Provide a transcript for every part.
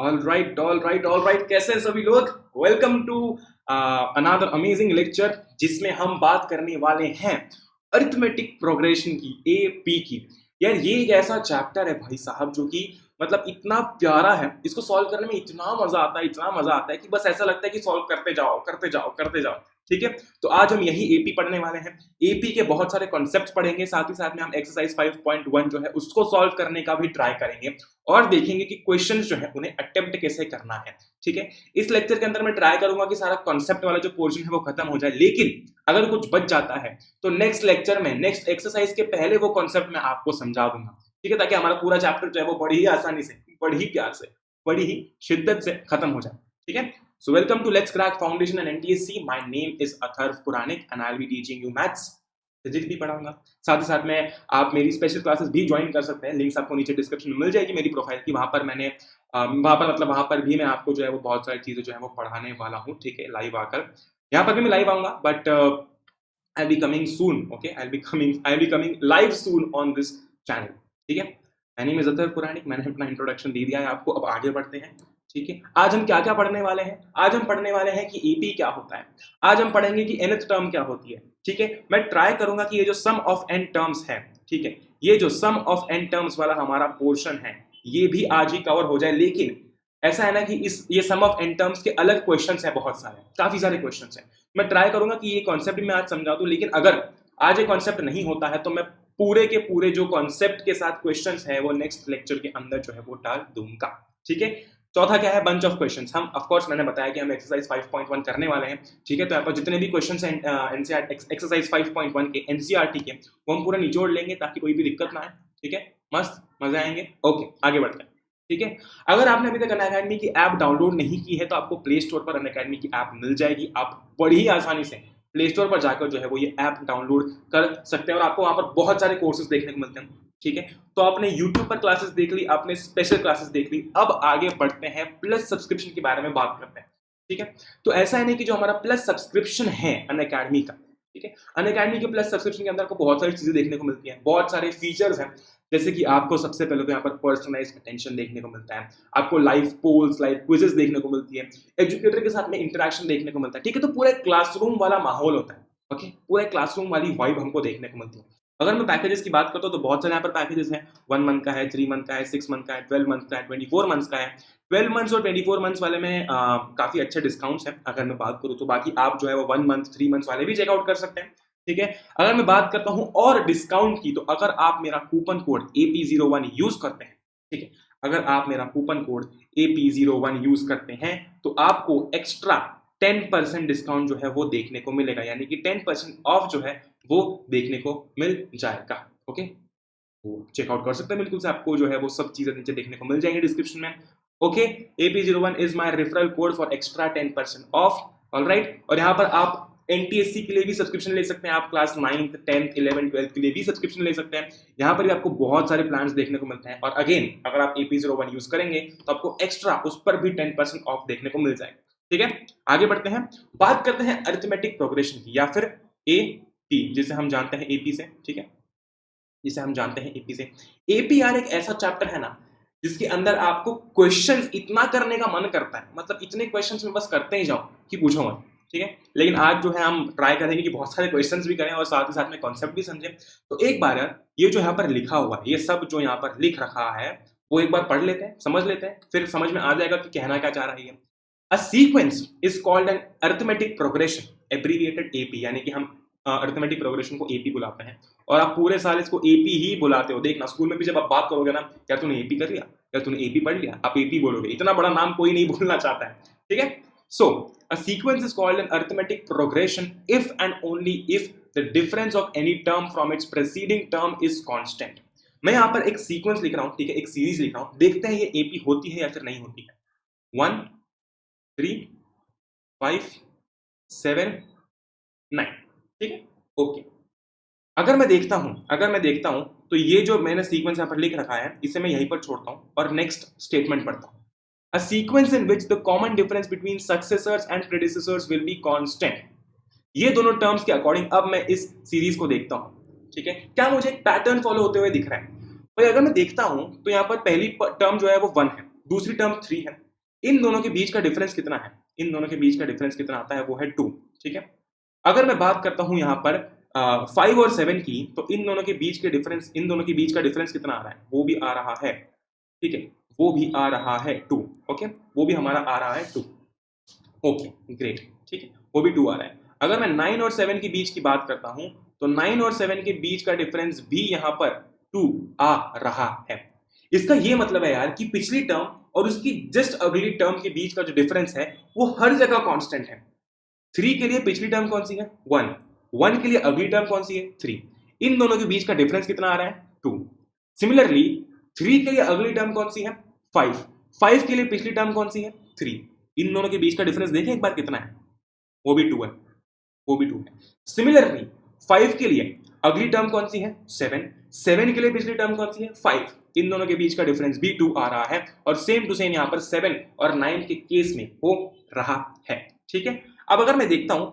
All right, कैसे हैं सभी लोग। Welcome to another amazing lecture जिसमें हम बात करने वाले हैं अरिथमेटिक प्रोग्रेशन की, एपी की। यार ये एक ऐसा चैप्टर है भाई साहब जो कि मतलब इतना प्यारा है, इसको सॉल्व करने में इतना मजा आता है, इतना मजा आता है कि बस ऐसा लगता है कि सॉल्व करते जाओ करते जाओ करते जाओ। ठीक है, तो आज हम यही एपी पढ़ने वाले हैं। एपी के बहुत सारे कॉन्सेप्ट्स पढ़ेंगे, साथ ही साथ में हम एक्सरसाइज 5.1 जो है उसको सॉल्व करने का भी ट्राई करेंगे और देखेंगे कि क्वेश्चंस जो है उन्हें अटेम्प्ट कैसे करना है। ठीक है, इस लेक्चर के अंदर मैं ट्राई करूंगा कि सारा कॉन्सेप्ट वाला जो पोर्शन है वो खत्म हो जाए, लेकिन अगर कुछ बच जाता है तो नेक्स्ट लेक्चर में, नेक्स्ट एक्सरसाइज के पहले वो कॉन्सेप्ट मैं आपको समझा दूंगा। ठीक है, ताकि हमारा पूरा चैप्टर जो है वो बड़ी ही आसानी से, बड़ी ही प्यार से, बड़ी ही शिद्दत से खत्म हो जाए। ठीक है, so welcome to Let's Crack Foundation and NTSC. My name is Atharv Puranik and I'll be teaching you maths, physics भी पढ़ाऊंगा। साथ ही साथ में आप मेरी स्पेशल क्लासेस भी ज्वाइन कर सकते हैं, लिंक्स आपको नीचे डिस्क्रिप्शन में मिल जाएगी मेरी प्रोफाइल की। वहां पर भी मैं आपको जो है वो बहुत सारी चीजें जो है वो पढ़ाने वाला हूँ। ठीक है, लाइव आकर, यहाँ पर भी मैं लाइव आऊंगा, but I be coming soon. Okay, I be coming live soon on this channel. ठीक है, माय नेम इज अथर्व पुराणिक। मैंने अपना इंट्रोडक्शन दे दिया है आपको, अब आगे बढ़ते हैं। ठीक है, आज हम क्या क्या पढ़ने वाले हैं। आज हम पढ़ने वाले हैं कि एपी क्या होता है। आज हम पढ़ेंगे कि nth टर्म क्या होती है। ठीक है, मैं ट्राई करूंगा कि ये जो सम ऑफ n टर्म्स है, ठीक है, ये जो सम ऑफ n टर्म्स वाला हमारा पोर्शन है ये भी आज ही कवर हो जाए। लेकिन ऐसा है ना कि ये सम ऑफ n टर्म्स के अलग क्वेश्चंस है, बहुत सारे, काफी सारे क्वेश्चंस हैं। मैं ट्राई करूंगा कि ये कॉन्सेप्ट भी मैं आज समझा दूं, लेकिन अगर आज ये कॉन्सेप्ट नहीं होता है तो मैं पूरे के पूरे जो कॉन्सेप्ट के साथ क्वेश्चंस है वो नेक्स्ट लेक्चर के अंदर जो है वो डाल दूंगा। ठीक है, चौथा क्या है, बंच ऑफ क्वेश्चंस। हम ऑफ कोर्स, मैंने बताया कि हम एक्सरसाइज 5.1 करने वाले हैं। ठीक है, तो यहाँ पर जितने भी क्वेश्चंस हैं एक्सरसाइज 5.1 के एनसीईआरटी के, वो हम पूरा निचोड़ लेंगे ताकि कोई भी दिक्कत ना आए। ठीक है, मस्त मजे आएंगे। ओके, आगे बढ़ते हैं। ठीक है, अगर आपने अभी तक अनअकैडमी की ऐप डाउनलोड नहीं की है तो आपको प्ले स्टोर पर अनअकैडमी की ऐप मिल जाएगी। आप बड़ी आसानी से प्ले स्टोर पर जाकर जो है वो ये ऐप डाउनलोड कर सकते हैं और आपको वहां पर बहुत सारे कोर्सेज देखने को मिलते हैं। ठीक है, तो आपने YouTube पर क्लासेस देख ली, आपने स्पेशल क्लासेस देख ली, अब आगे बढ़ते हैं प्लस सब्सक्रिप्शन के बारे में बात करते हैं। ठीक है, तो ऐसा है नहीं कि जो हमारा प्लस सब्सक्रिप्शन है अनअकैडमी का, ठीक है, अनअकैडमी के प्लस सब्सक्रिप्शन के अंदर आपको बहुत सारी चीजें देखने को मिलती हैं, बहुत सारे फीचर्स हैं। जैसे कि आपको सबसे पहले तो यहाँ पर पर्सनलाइज्ड अटेंशन देखने को मिलता है, आपको लाइव पोल्स, लाइव क्विजेस देखने को मिलती है, एजुकेटर के साथ में इंटरेक्शन देखने को मिलता है। ठीक है, तो पूरा क्लासरूम वाला माहौल होता है। ओके, पूरा क्लासरूम वाली वाइब हमको देखने को मिलती है। अगर मैं पैकेजेस की बात करता हूँ तो बहुत सारे यहाँ पर पैकेजेस हैं। 1 मंथ का है, 3 मंथ का है, 6 मंथ का है, 12 मंथ का है, 24 मंथ्स का है। 12 मंथ्स और 24 मंथ्स वाले में काफी अच्छे डिस्काउंट्स हैं अगर मैं बात करूँ तो। बाकी आप जो है वो 1 मंथ 3 मंथ्स वाले भी चेकआउट कर सकते हैं। ठीक है, अगर मैं बात करता हूँ और डिस्काउंट की, तो अगर आप मेरा कूपन कोड AP01 यूज करते हैं, ठीक है, अगर आप मेरा कूपन कोड AP01 यूज करते हैं तो आपको एक्स्ट्रा 10% डिस्काउंट जो है वो देखने को मिलेगा, यानी कि 10% ऑफ जो है वो देखने को मिल जाएगा। ओके, तो चेकआउट कर सकते हैं बिल्कुल से, आपको जो है वो सब चीजें नीचे देखने को मिल जाएंगी डिस्क्रिप्शन में। Okay, AP01 is my referral code for extra 10% of. Alright, और यहाँ पर आप एनटीएससी के लिए भी सब्सक्रिप्शन ले सकते हैं, आप class 9th 10th 11th 12th के लिए भी सब्सक्रिप्शन ले सकते हैं। यहाँ पर भी आपको बहुत सारे प्लान्स देखने को मिलते हैं, और अगेन अगर आप AP01 यूज करेंगे तो आपको एक्स्ट्रा उस पर भी 10% ऑफ देखने को मिल जाएगा। ठीक है, आगे बढ़ते हैं, बात करते हैं अरिथमेटिक प्रोग्रेशन की, या फिर एपी जिसे हम जानते हैं एपी से। ठीक है, जिसे हम जानते हैं एपी से। एपी यार एक ऐसा चैप्टर है ना जिसके अंदर आपको क्वेश्चंस इतना करने का मन करता है, मतलब इतने क्वेश्चंस में बस करते ही जाओ कि पूछो मत। ठीक है, लेकिन आज जो है हम ट्राई करेंगे कि बहुत सारे क्वेश्चंस भी करें और साथ ही साथ में कॉन्सेप्ट भी समझें। तो एक बार यार ये जो यहाँ पर लिखा हुआ है, ये सब जो यहाँ पर लिख रखा है वो एक बार पढ़ लेते हैं, समझ लेते हैं, फिर समझ में आ जाएगा कि कहना क्या चाह रही है। A sequence is called an arithmetic progression, abbreviated AP, यानी कि हम अरिथमेटिक प्रोग्रेशन को एपी बुलाते हैं, और आप पूरे साल इसको एपी ही बुलाते हो। देखना स्कूल में भी जब आप बात करोगे ना, यार तूने एपी कर लिया, यार तूने एपी पढ़ लिया, आप एपी बोलोगे। इतना बड़ा नाम कोई नहीं बोलना चाहता है। ठीक है, so a sequence is called an arithmetic progression if and only if the difference of any term from its preceding term is constant. मैं यहाँ पर एक सीक्वेंस लिख रहा हूँ, ठीक है, एक सीरीज लिख रहा हूँ, देखते हैं ये एपी होती है या फिर नहीं होती है। 1 3 5 7 9। ठीक है, ओके, अगर मैं देखता हूं तो ये जो मैंने सीक्वेंस यहां पर लिख रखा है इसे मैं यहीं पर छोड़ता हूं और नेक्स्ट स्टेटमेंट पढ़ता हूं। A sequence in which the common difference between successors and predecessors will be constant. ये दोनों टर्म्स के अकॉर्डिंग अब मैं इस सीरीज को देखता हूं। ठीक है, क्या मुझे एक पैटर्न फॉलो होते हुए दिख रहा है भाई? अगर मैं देखता हूं तो यहां पर पहली टर्म जो है वो 1 है, दूसरी टर्म 3 है, इन दोनों के बीच का डिफरेंस कितना है, इन दोनों के बीच का डिफरेंस कितना आता है, वो है 2। ठीक है, अगर मैं बात करता हूं यहाँ पर 5 और 7 की, तो इन दोनों के बीच के डिफरेंस, इन दोनों के बीच का डिफरेंस कितना आ रहा है, वो भी आ रहा है, ठीक है, वो भी आ रहा है 2। ओके, वो भी हमारा आ रहा है 2। ओके ग्रेट, ठीक है, वो भी 2 आ रहा है। अगर मैं 9 और 7 के बीच की बात करता हूं, तो 9 और 7 के बीच का डिफरेंस भी यहां पर 2 आ रहा है। इसका ये मतलब है यार कि पिछली टर्म और उसकी जस्ट अगली टर्म के बीच का जो डिफरेंस है वो हर जगह कांस्टेंट है। 3 के लिए पिछली टर्म कौन सी है, 1, 1 के लिए अगली टर्म कौन सी है, 3। इन दोनों के बीच का डिफरेंस कितना आ रहा है, 2। सिमिलरली 3 के लिए अगली टर्म कौन सी है, 5, 5 के लिए पिछली टर्म कौन सी है, 3। इन दोनों के बीच का डिफरेंस देखें एक बार कितना है, वो भी 2 है, वो भी 2 है। सिमिलरली 5 के लिए अगली टर्म कौन सी है, 7, 7 के लिए पिछली टर्म कौन सी है, 5। इन दोनों के बीच का डिफरेंस भी 2 आ रहा है, और सेम टू सेम यहां पर 7 और 9 के केस में हो रहा है। ठीक है, अब अगर मैं देखता हूं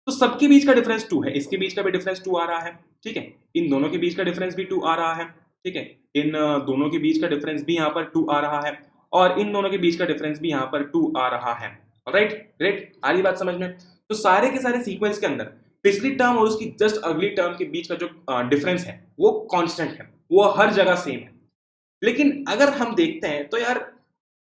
तो सबके बीच का डिफरेंस 2 है, इसके बीच का भी डिफरेंस 2 आ रहा है, ठीक है, इन दोनों के बीच का डिफरेंस भी 2 आ रहा है, ठीक है, इन दोनों के बीच का डिफरेंस भी यहां पर 2 आ रहा है, और इन दोनों के बीच का डिफरेंस भी यहां पर 2 आ रहा है। राइट, ग्रेट, आ रही बात समझ में? तो सारे के सारे सीक्वेंस के अंदर पिछली टर्म और उसकी जस्ट अगली टर्म के बीच का जो डिफरेंस है वो कांस्टेंट है, वो हर जगह सेम है। लेकिन अगर हम देखते हैं तो यार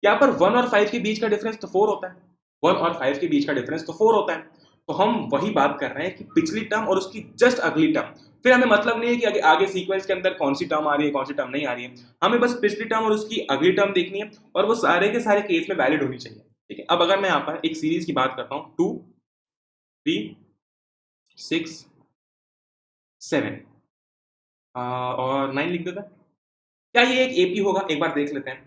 यहाँ पर 1 और 5 के बीच का डिफरेंस तो 4 होता है, 1 और 5 के बीच का डिफरेंस तो 4 होता है। तो हम वही बात कर रहे हैं कि पिछली टर्म और उसकी जस्ट अगली टर्म, फिर हमें मतलब नहीं है कि आगे सीक्वेंस के अंदर कौन सी टर्म आ रही है कौन सी टर्म नहीं आ रही है, हमें बस पिछली टर्म और उसकी अगली टर्म देखनी है, और वो सारे के सारे केस में वैलिड होनी चाहिए। ठीक है, अब अगर मैं यहाँ पर एक सीरीज की बात करता हूँ, 2, 3, 6, 7 और 9 लिख देता, क्या ये एक एपी होगा, एक बार देख लेते हैं।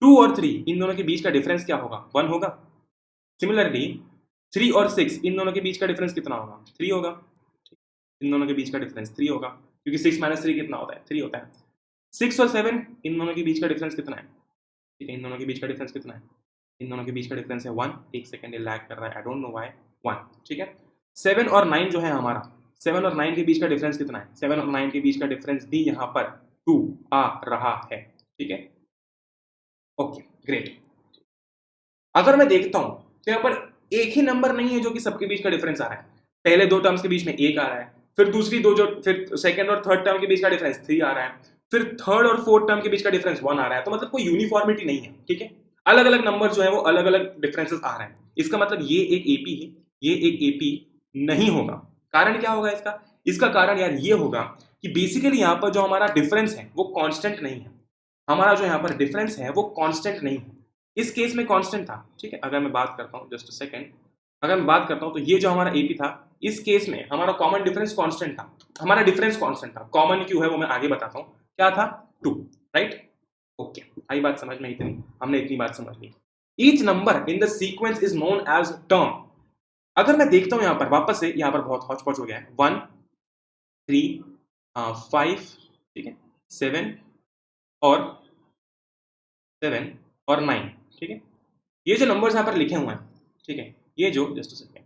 2 और 3 इन दोनों के बीच का डिफरेंस क्या होगा, 1 होगा। सिमिलरली 3 और 6 इन दोनों के बीच का डिफरेंस कितना होगा, 3 होगा। इन दोनों के बीच का डिफरेंस 3 होगा, क्योंकि 6 माइनस 3 कितना होता है, 3 होता है। 6 और 7 इन दोनों के बीच का डिफरेंस कितना है, ठीक है, इन दोनों के बीच का डिफरेंस कितना है, इन दोनों के बीच का डिफरेंस है 1। एक सेकंड, ये लैग कर रहा है, आई डोंट नो व्हाई, 1। ठीक है, 7 और 9 जो है हमारा, 7 और 9 के बीच का डिफरेंस कितना है, 7 और 9 के बीच का डिफरेंस भी यहाँ पर 2 आ रहा है। ठीक है, ओके ग्रेट। अगर मैं देखता हूं तो यहाँ पर एक ही नंबर नहीं है जो कि सबके बीच का डिफरेंस आ रहा है। पहले दो टर्म्स के बीच में 1 आ रहा है, फिर दूसरी दो जो फिर सेकंड और थर्ड टर्म के बीच का डिफरेंस 3 आ रहा है, फिर थर्ड और फोर्थ टर्म के बीच का डिफरेंस 1 आ रहा है। तो मतलब कोई यूनिफॉर्मिटी नहीं है। ठीक है, अलग अलग नंबर जो है वो अलग अलग डिफरेंसेस आ रहे हैं। इसका मतलब ये एक एपी है, ये एक एपी नहीं होगा। कारण क्या होगा इसका? इसका कारण यार ये होगा कि बेसिकली यहाँ पर जो हमारा डिफरेंस है वो कांस्टेंट नहीं है। हमारा जो यहाँ पर डिफरेंस है वो कांस्टेंट नहीं है, इस केस में कांस्टेंट था। ठीक है, अगर मैं बात करता हूँ, जस्ट अ सेकंड, अगर मैं बात करता हूँ तो ये जो हमारा एपी था, इस केस में हमारा कॉमन डिफरेंस कांस्टेंट था, हमारा डिफरेंस कांस्टेंट था। कॉमन क्यों है वो मैं आगे बताता हूँ। क्या था? 2। राइट, ओके, आई बात समझ में? इतनी हमने इतनी बात समझ ली। Each number in the sequence is known as term. अगर मैं देखता हूँ यहाँ पर वापस से, यहाँ पर बहुत हौच पौच हो गया है, 1, 3, 5, ठीक है, 7 और 9। ठीक है, ये जो नंबर्स यहाँ पर लिखे हुए हैं, ठीक है, ये जो जस्ट सेकंड,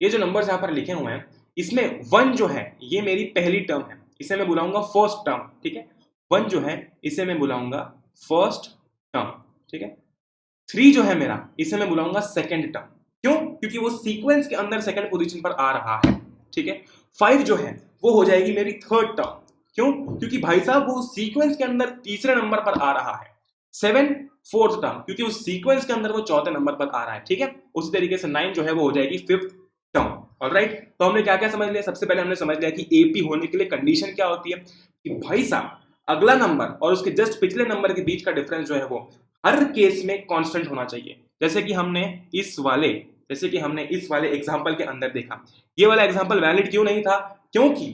ये जो नंबर्स यहाँ पर लिखे हुए हैं, इसमें 1 जो है ये मेरी पहली टर्म है, इसे मैं बुलाऊंगा फर्स्ट टर्म। ठीक है, 1 जो है इसे मैं बुलाऊंगा फर्स्ट टर्म। ठीक है, 3 जो है मेरा, इसे मैं बुलाऊंगा सेकंड टर्म। क्यों? क्योंकि वो सीक्वेंस के अंदर सेकंड पोजीशन पर आ रहा है। ठीक है, 5 जो है वो हो जाएगी मेरी थर्ड टर्म। क्यों? क्योंकि भाई साहब वो सीक्वेंस के अंदर तीसरे नंबर पर आ रहा है। 7 फोर्थ टर्म, क्योंकि उस सीक्वेंस के अंदर वो चौथे नंबर पर आ रहा है। ठीक है, उसी तरीके से 9 जो है वो हो जाएगी फिफ्थ टर्म। ऑलराइट, तो हमने क्या क्या समझ लिया? सबसे पहले हमने समझ लिया कि एपी होने के लिए कंडीशन क्या होती है कि भाई साहब अगला नंबर और उसके जस्ट पिछले नंबर के बीच का डिफरेंस जो है वो हर केस में कांस्टेंट होना चाहिए। जैसे कि हमने इस वाले एग्जांपल के अंदर देखा। ये वाला एग्जांपल वैलिड क्यों नहीं था? क्योंकि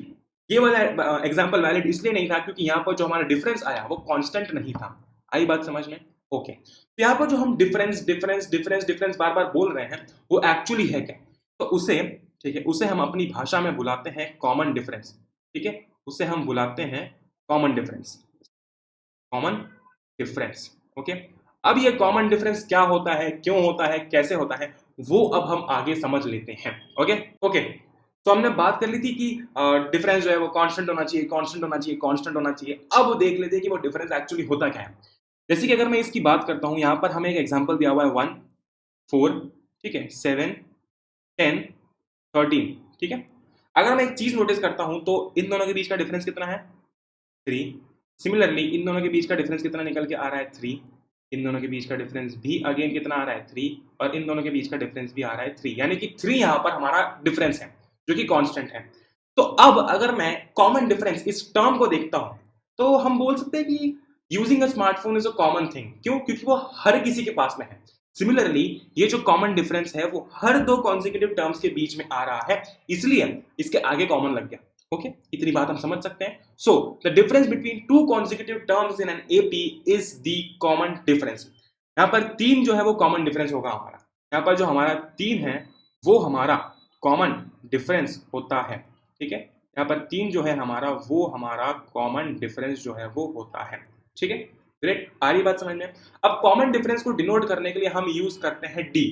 ये वाला एग्जांपल वैलिड इसलिए नहीं था क्योंकि यहाँ पर जो हमारा डिफरेंस आया वो कांस्टेंट नहीं था। आई बात समझ में? ओके, तो यहाँ पर जो हम डिफरेंस बार बार बोल रहे हैं वो एक्चुअली है क्या? तो उसे, ठीक है, उसे हम अपनी भाषा में बुलाते हैं कॉमन डिफरेंस। ठीक है, उसे हम बुलाते हैं कॉमन डिफरेंस। ओके, अब ये कॉमन डिफरेंस क्या होता है, क्यों होता है, कैसे होता है, वो अब हम आगे समझ लेते हैं। ओके, तो हमने बात कर ली थी कि डिफरेंस जो है वो कांस्टेंट होना चाहिए। अब देख लेते हैं कि वो डिफरेंस एक्चुअली होता क्या है। जैसे कि अगर मैं इसकी बात करता हूं, यहां पर हमें एक एग्जांपल दिया हुआ है 1, 4, ठीक है, 7, 10, 13, ठीक है। अगर मैं एक चीज नोटिस करता हूं तो इन दोनों के बीच का डिफरेंस कितना है? 3। सिमिलरली इन दोनों के बीच का डिफरेंस कितना निकल के आ रहा है? 3। इन दोनों के बीच का डिफरेंस भी अगेन कितना आ रहा है? 3। और इन दोनों के बीच का डिफरेंस भी आ रहा है 3, यानी कि 3 यहां पर हमारा डिफरेंस है जो कि कांस्टेंट है। तो अब अगर मैं कॉमन डिफरेंस इस टर्म को देखता हूं तो हम बोल सकते हैं कि using a smartphone is a common thing. क्यों? क्योंकि वो हर किसी के पास में है। सिमिलरली ये जो कॉमन डिफरेंस है वो हर दो कॉन्जिक्यूटिव टर्म्स के बीच में आ रहा है, इसलिए इसके आगे कॉमन लग गया। ओके, इतनी बात हम समझ सकते हैं। So the difference between two consecutive terms in an AP is the common difference. यहां पर 3 जो है वो कॉमन डिफरेंस होगा हमारा। यहां पर जो हमारा 3 है वो हमारा कॉमन डिफरेंस होता है, ठीक है। यहाँ पर 3 जो है हमारा वो हमारा कॉमन डिफरेंस जो है वो होता है, ठीक है। ग्रेट, आ रही बात समझ में? अब कॉमन डिफरेंस को डिनोट करने के लिए हम यूज करते हैं डी,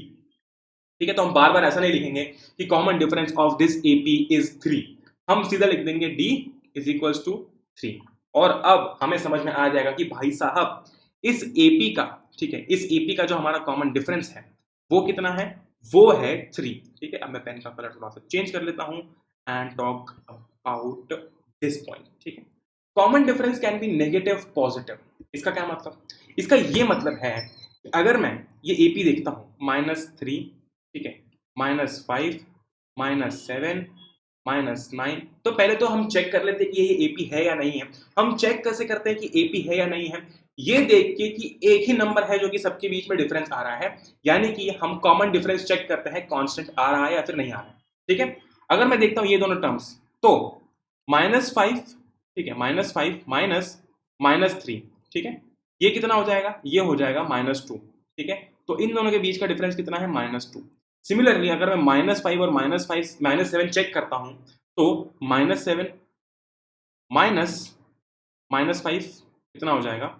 ठीक है। तो हम बार बार ऐसा नहीं लिखेंगे कि common difference of this AP is 3, हम सीधा लिख देंगे डी इज इक्वल्स टू 3। और अब हमें समझ में आ जाएगा कि भाई साहब इस एपी का, ठीक है, इस एपी का जो हमारा कॉमन डिफरेंस है वो कितना है? वो है 3, ठीक है। अब मैं पेन का कलर थोड़ा सा चेंज कर लेता हूं and talk about this point, ठीक है। Common difference can be negative positive. इसका क्या मतलब? इसका ये मतलब है कि अगर मैं ये एपी देखता हूं -3, ठीक है, -5, -7, -9, तो पहले तो हम चेक कर लेते हैं कि ये एपी है या नहीं है। हम चेक कैसे करते हैं कि एपी है या नहीं है? ये देख के कि एक ही नंबर है जो कि सबके बीच में डिफरेंस आ रहा है, यानी कि हम कॉमन डिफरेंस चेक करते हैं कांस्टेंट आ रहा है या फिर नहीं आ रहा है, ठीक है। अगर मैं देखता हूं ये दोनों टर्म्स तो -5, ठीक है, -5 -3, ठीक है, ये कितना हो जाएगा? ये हो जाएगा -2, ठीक है। तो इन दोनों के बीच का डिफरेंस कितना है? -2। सिमिलरली अगर मैं -5 और -7 चेक करता हूं तो -7 -5 कितना हो जाएगा?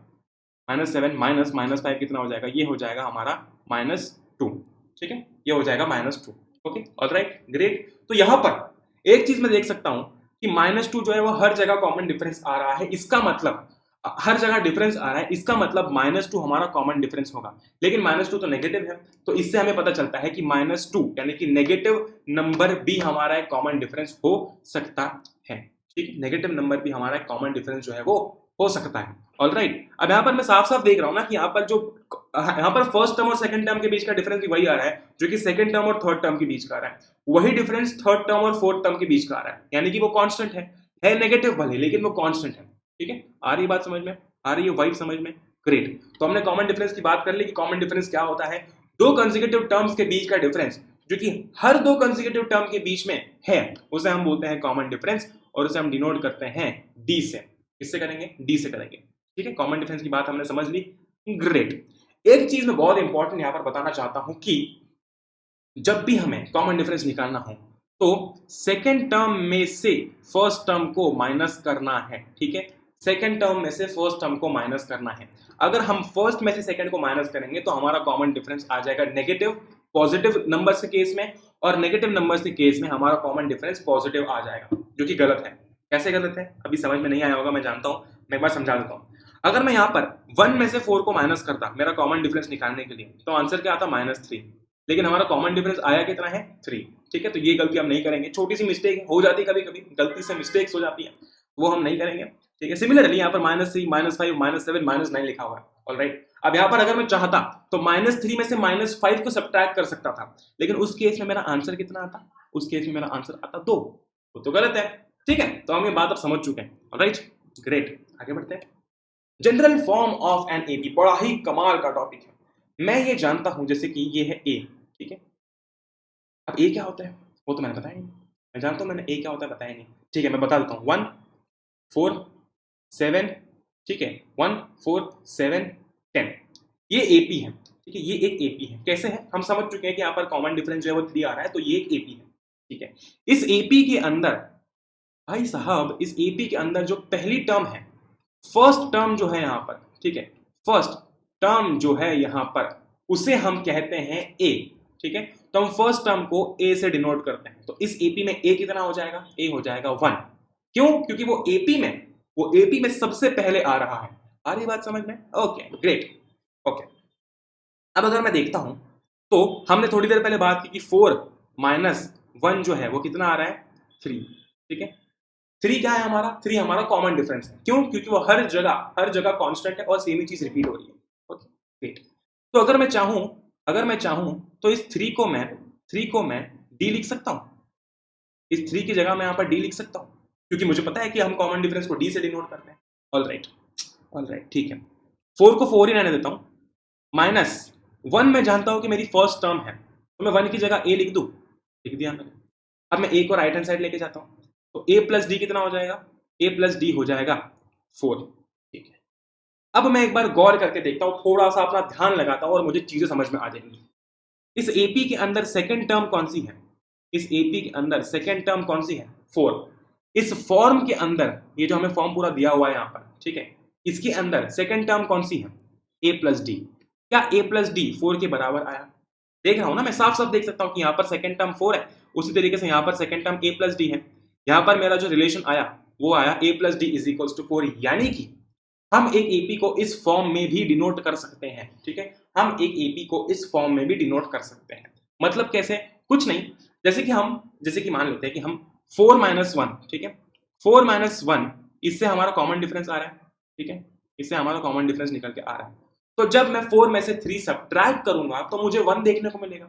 -7 -5 कितना हो जाएगा? ये हो जाएगा हमारा -2, ठीक है, ये हो जाएगा -2। Okay, alright, great. तो यहां पर एक चीज मैं देख सकता हूं कि -2 जो है वो हर जगह कॉमन डिफरेंस आ रहा है। इसका मतलब हर जगह डिफरेंस आ रहा है, इसका मतलब -2 हमारा कॉमन डिफरेंस होगा। लेकिन -2 तो नेगेटिव है, तो इससे हमें पता चलता है कि -2 यानी कि नेगेटिव नंबर भी हमारा एक कॉमन डिफरेंस हो सकता है, ठीक है। नेगेटिव नंबर भी हमारा एक कॉमन डिफरेंस जो है वो हो सकता है, ऑलराइट। अब यहाँ पर मैं साफ साफ देख रहा हूं ना कि यहाँ पर जो यहाँ पर फर्स्ट टर्म और सेकंड टर्म के बीच का डिफरेंस भी वही आ रहा है जो कि सेकंड टर्म और थर्ड टर्म के बीच का आ रहा है। वही डिफरेंस थर्ड टर्म और फोर्थ टर्म के बीच का आ रहा है, यानी कि वो कांस्टेंट है नेगेटिव भले लेकिन वो कांस्टेंट है, ठीक है। आ रही बात समझ में? आ रही है वाइब समझ में? ग्रेट। तो हमने कॉमन डिफरेंस की बात कर ली कि कॉमन डिफरेंस क्या होता है? दो कंसेक्यूटिव टर्म्स के बीच का डिफरेंस जो कि हर दो कंसेक्यूटिव टर्म के बीच में है उसे हम बोलते हैं कॉमन डिफरेंस, और उसे हम डिनोट करते हैं डी से। किससे करेंगे? डी से करेंगे, ठीक है। कॉमन डिफरेंस की बात हमने समझ ली, ग्रेट। एक चीज मैं बहुत इंपॉर्टेंट यहां पर बताना चाहता हूं कि जब भी हमें कॉमन डिफरेंस निकालना हो तो सेकेंड टर्म में से फर्स्ट टर्म को माइनस करना है, ठीक है। सेकेंड टर्म में से फर्स्ट टर्म को माइनस करना है। अगर हम फर्स्ट में से सेकेंड को माइनस करेंगे तो हमारा कॉमन डिफरेंस आ जाएगा नेगेटिव पॉजिटिव नंबर्स के केस में, और नेगेटिव नंबर्स के केस में हमारा कॉमन डिफरेंस पॉजिटिव आ जाएगा, जो कि गलत है। कैसे गलत है अभी समझ में नहीं आया होगा, मैं जानता हूं, मैं एक बार समझा देता हूं। अगर मैं यहां पर 1 में से 4 को माइनस करता मेरा कॉमन डिफरेंस निकालने के लिए, तो आंसर क्या आता? -3। लेकिन हमारा कॉमन डिफरेंस आया कितना है? 3, ठीक है। तो ये गलती हम नहीं करेंगे। छोटी सी मिस्टेक हो जाती है, कभी कभी गलती से मिस्टेक्स हो जाती है, वो हम नहीं करेंगे, ठीक है। सिमिलरली यहाँ पर -3 -5 -7 -9 लिखा हुआ है, ऑलराइट। अब यहाँ पर अगर मैं चाहता तो -3 में से -5 को सब्ट्रैक्ट कर सकता था, लेकिन उस केस में मेरा आंसर कितना आता? उस केस में मेरा आंसर आता 2, वो तो गलत है, ठीक है। तो हम ये बात अब समझ चुके हैं, ऑलराइट, ग्रेट। आगे बढ़ते हैं। General form of an AP बड़ा ही कमाल का टॉपिक है। मैं ये जानता हूं जैसे कि ये है ए, ठीक है। अब ए क्या होता है वो तो मैंने बताया नहीं, मैं जानता हूं मैंने ए क्या होता है बताया नहीं, ठीक है। मैं बता देता हूं 1 4 7, ठीक है, 1 4 7 10, ये एपी है, ठीक है। ये एक एपी है। कैसे है? हम समझ चुके हैं कि यहाँ पर कॉमन डिफरेंस जो है वो 3 आ रहा है, तो ये एक एपी है, ठीक है। इस एपी के अंदर भाई साहब, इस एपी के अंदर जो पहली टर्म है, फर्स्ट टर्म जो है यहाँ पर, ठीक है, फर्स्ट टर्म जो है यहाँ पर उसे हम कहते हैं ए, ठीक है। तो हम फर्स्ट टर्म को ए से डिनोट करते हैं, तो इस एपी में ए कितना हो जाएगा? ए हो जाएगा 1। क्यों? क्योंकि वो एपी में सबसे पहले आ रहा है। आ रही बात समझ में? Okay, great, okay. अब अगर मैं देखता हूं तो हमने थोड़ी देर पहले बात की कि 4 माइनस 1 जो है वो कितना आ रहा है 3, ठीक है। 3 क्या है हमारा, 3 हमारा कॉमन डिफरेंस है, क्यों, क्योंकि वो हर जगह कांस्टेंट है और सेम ही चीज रिपीट हो रही है। Okay great. तो अगर मैं चाहूं तो इस 3 को मैं डी लिख सकता हूं, इस 3 की जगह मैं यहां पर डी लिख सकता हूं, क्योंकि मुझे पता है कि हम कॉमन डिफरेंस को डी से डिनोट करते हैं। ऑल राइट ठीक है। 4 को 4 ही रहने देता हूं, माइनस 1 मैं जानता हूं कि मेरी फर्स्ट टर्म है, तो मैं 1 की जगह ए लिख दूं, लिख दिया मैंने। अब मैं ए को राइट हैंड साइड लेके जाता हूं, तो ए प्लस डी कितना हो जाएगा, ए प्लस डी हो जाएगा 4, ठीक है। अब मैं एक बार गौर करके देखता हूं, थोड़ा सा अपना ध्यान लगाता हूं और मुझे चीजें समझ में आ जाएंगी। इस एपी के अंदर सेकेंड टर्म कौन सी है, इस एपी के अंदर सेकेंड टर्म कौन सी है 4। इस फॉर्म के अंदर, ये जो हमें फॉर्म पूरा दिया हुआ है यहाँ पर, ठीक है, इसके अंदर सेकेंड टर्म कौन सी है ए प्लस डी। क्या ए प्लस डी 4 के बराबर आया, देख रहा हूं ना मैं, साफ साफ देख सकता हूं कि यहाँ पर सेकेंड टर्म 4 है, उसी तरीके से यहाँ पर second term A plus D है। यहाँ पर मेरा जो रिलेशन आया वो आया A plus D is equals to 4, यानी कि हम एक एपी को इस फॉर्म में भी डिनोट कर सकते हैं, ठीक है। हम एक एपी को इस फॉर्म में भी डिनोट कर सकते हैं, मतलब कैसे, कुछ नहीं, जैसे कि मान लेते हैं कि हम 4 माइनस 1, ठीक है, 4 माइनस 1, इससे हमारा कॉमन डिफरेंस आ रहा है, ठीक है, इससे हमारा कॉमन डिफरेंस निकल के आ रहा है। तो जब मैं 4 में से 3 सब्ट्रैक्ट करूंगा तो मुझे 1 देखने को मिलेगा,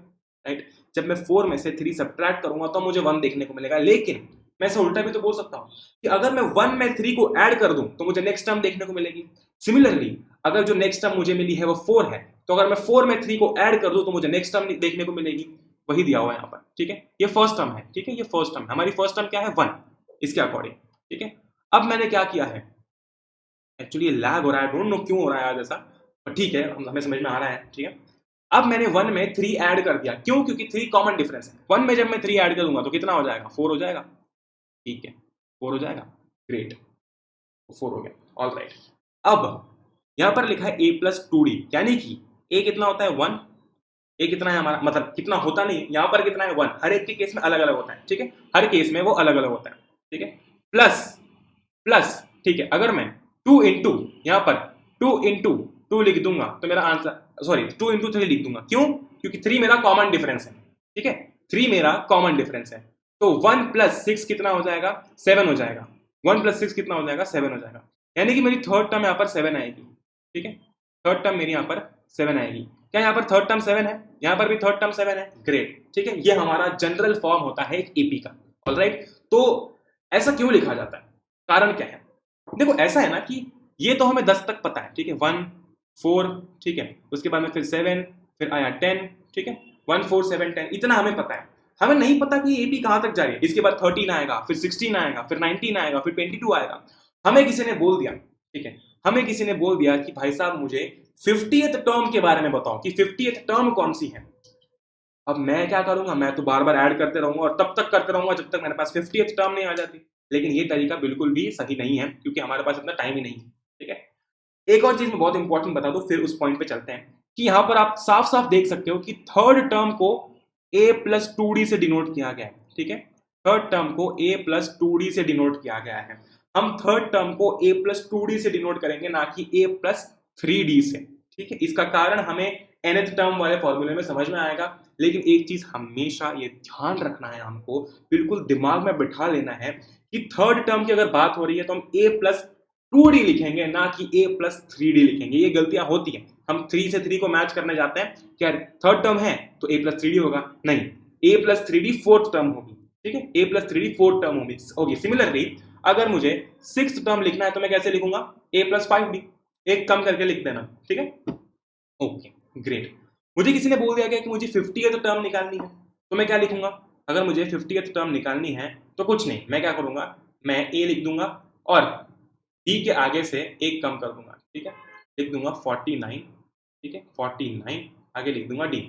राइट। जब मैं 4 में से 3 सब्ट्रैक्ट करूंगा तो मुझे 1 देखने को मिलेगा, लेकिन मैं इसे उल्टा भी तो बोल सकता हूं कि अगर मैं 1 में 3 को ऐड कर दूं तो मुझे नेक्स्ट टर्म देखने को मिलेगी। सिमिलरली अगर जो नेक्स्ट टर्म मुझे मिली है वो 4 है, तो अगर मैं 4 में 3 को ऐड कर दूं तो मुझे नेक्स्ट टर्म देखने को मिलेगी, वही दिया हुआ है यहाँ पर, ठीक है। ये फर्स्ट टर्म है, ठीक है, ये फर्स्ट टर्म, हमारी फर्स्ट टर्म क्या है 1, इसके अकॉर्डिंग, ठीक है। अब मैंने क्या किया है, एक्चुअली ये लैग हो रहा है, डोंट नो क्यों हो रहा है आज ऐसा, पर ठीक है, हमें समझ में आ रहा है, ठीक है। अब मैंने 1 में 3 ऐड कर दिया, क्यों, क्योंकि 3 कॉमन डिफरेंस है। 1 में जब मैं 3 ऐड करूंगा तो कितना हो जाएगा, 4 हो जाएगा, ठीक है, 4 हो जाएगा, ग्रेट, 4 हो गया। All right. अब यहां पर लिखा है a प्लस 2d, यानी कि a कितना होता है 1, a कितना है हमारा, मतलब कितना होता नहीं, यहां पर कितना है 1, हर एक के केस में अलग अलग होता है, ठीक है, हर केस में वो अलग अलग होता है, ठीक है। प्लस प्लस, ठीक है, अगर मैं 2 इंटू यहां पर 2 इंटू 2 लिख दूंगा तो मेरा आंसर, सॉरी 2 इंटू 3 लिख दूंगा, क्यों, क्योंकि 3 मेरा कॉमन डिफरेंस है, ठीक है, 3 मेरा कॉमन डिफरेंस है। तो 1 प्लस 6 कितना हो जाएगा, 7 हो जाएगा, 1 प्लस 6 कितना हो जाएगा, 7 हो जाएगा, यानी कि मेरी थर्ड टर्म यहाँ पर 7 आएगी, ठीक है, थर्ड टर्म मेरी यहाँ पर 7 आएगी। क्या यहाँ पर थर्ड टर्म 7 है, यहाँ पर भी थर्ड टर्म 7 है, ग्रेट, ठीक है। ये हमारा जनरल फॉर्म होता है एक एपी का, ऑलराइट। तो ऐसा क्यों लिखा जाता है, कारण क्या है, देखो ऐसा है ना कि ये तो हमें 10 तक पता है, ठीक है, 1 4, ठीक है, उसके बाद में फिर 7, फिर आया 10, ठीक है, 1 4 7 10, इतना हमें पता है। हमें नहीं पता कि एपी कहां तक जा रही है, इसके बाद 13 आएगा, फिर 16 आएगा, फिर 19 आएगा, फिर 22 आएगा। हमें किसी ने बोल दिया, ठीक है, हमें किसी ने बोल दिया कि भाई साहब मुझे 50th टर्म के बारे में बताओ कि 50th टर्म कौन सी है। अब मैं क्या करूंगा, मैं तो बार बार ऐड करते रहूंगा और तब तक करते रहूंगा जब तक मेरे पास 50th टर्म नहीं आ जाती, लेकिन ये तरीका बिल्कुल भी सही नहीं है क्योंकि हमारे पास इतना टाइम ही नहीं है, ठीक है। एक और चीज मैं बहुत इंपॉर्टेंट बता दूं, फिर उस पॉइंट पे चलते हैं कि यहां पर आप साफ साफ देख सकते हो कि थर्ड टर्म को a प्लस 2d से डिनोट किया गया है, ठीक है, थर्ड टर्म को a प्लस 2d से डिनोट किया गया है। हम थर्ड टर्म को a प्लस 2d से डिनोट करेंगे, ना कि a प्लस 3d से, ठीक है। इसका कारण हमें nth टर्म वाले फॉर्मूले में समझ में आएगा, लेकिन एक चीज हमेशा ये ध्यान रखना है, हमको बिल्कुल दिमाग में बिठा लेना है कि थर्ड टर्म की अगर बात हो रही है तो हम a प्लस 2d लिखेंगे, ना कि a प्लस 3d लिखेंगे। ये गलतियां होती हैं, हम 3 से 3 को मैच करने जाते हैं, क्या थर्ड टर्म है तो a प्लस 3d होगा, नहीं, a plus 3d fourth term होगी, ठीक है, a plus 3d fourth term होगी। सिमिलरली अगर मुझे 6th टर्म लिखना है तो मैं कैसे लिखूंगा, a प्लस 5d, एक कम करके लिख देना, ठीक है, ओके ग्रेट। मुझे किसी ने बोल दिया गया कि मुझे 50th टर्म निकालनी है, तो मैं क्या लिखूंगा, अगर मुझे 50th टर्म निकालनी है तो कुछ नहीं, मैं क्या करूंगा, मैं a लिख दूंगा और d के आगे से एक कम कर दूंगा, ठीक है, लिख दूंगा 49, ठीक है, 49 आगे लिख दूंगा d,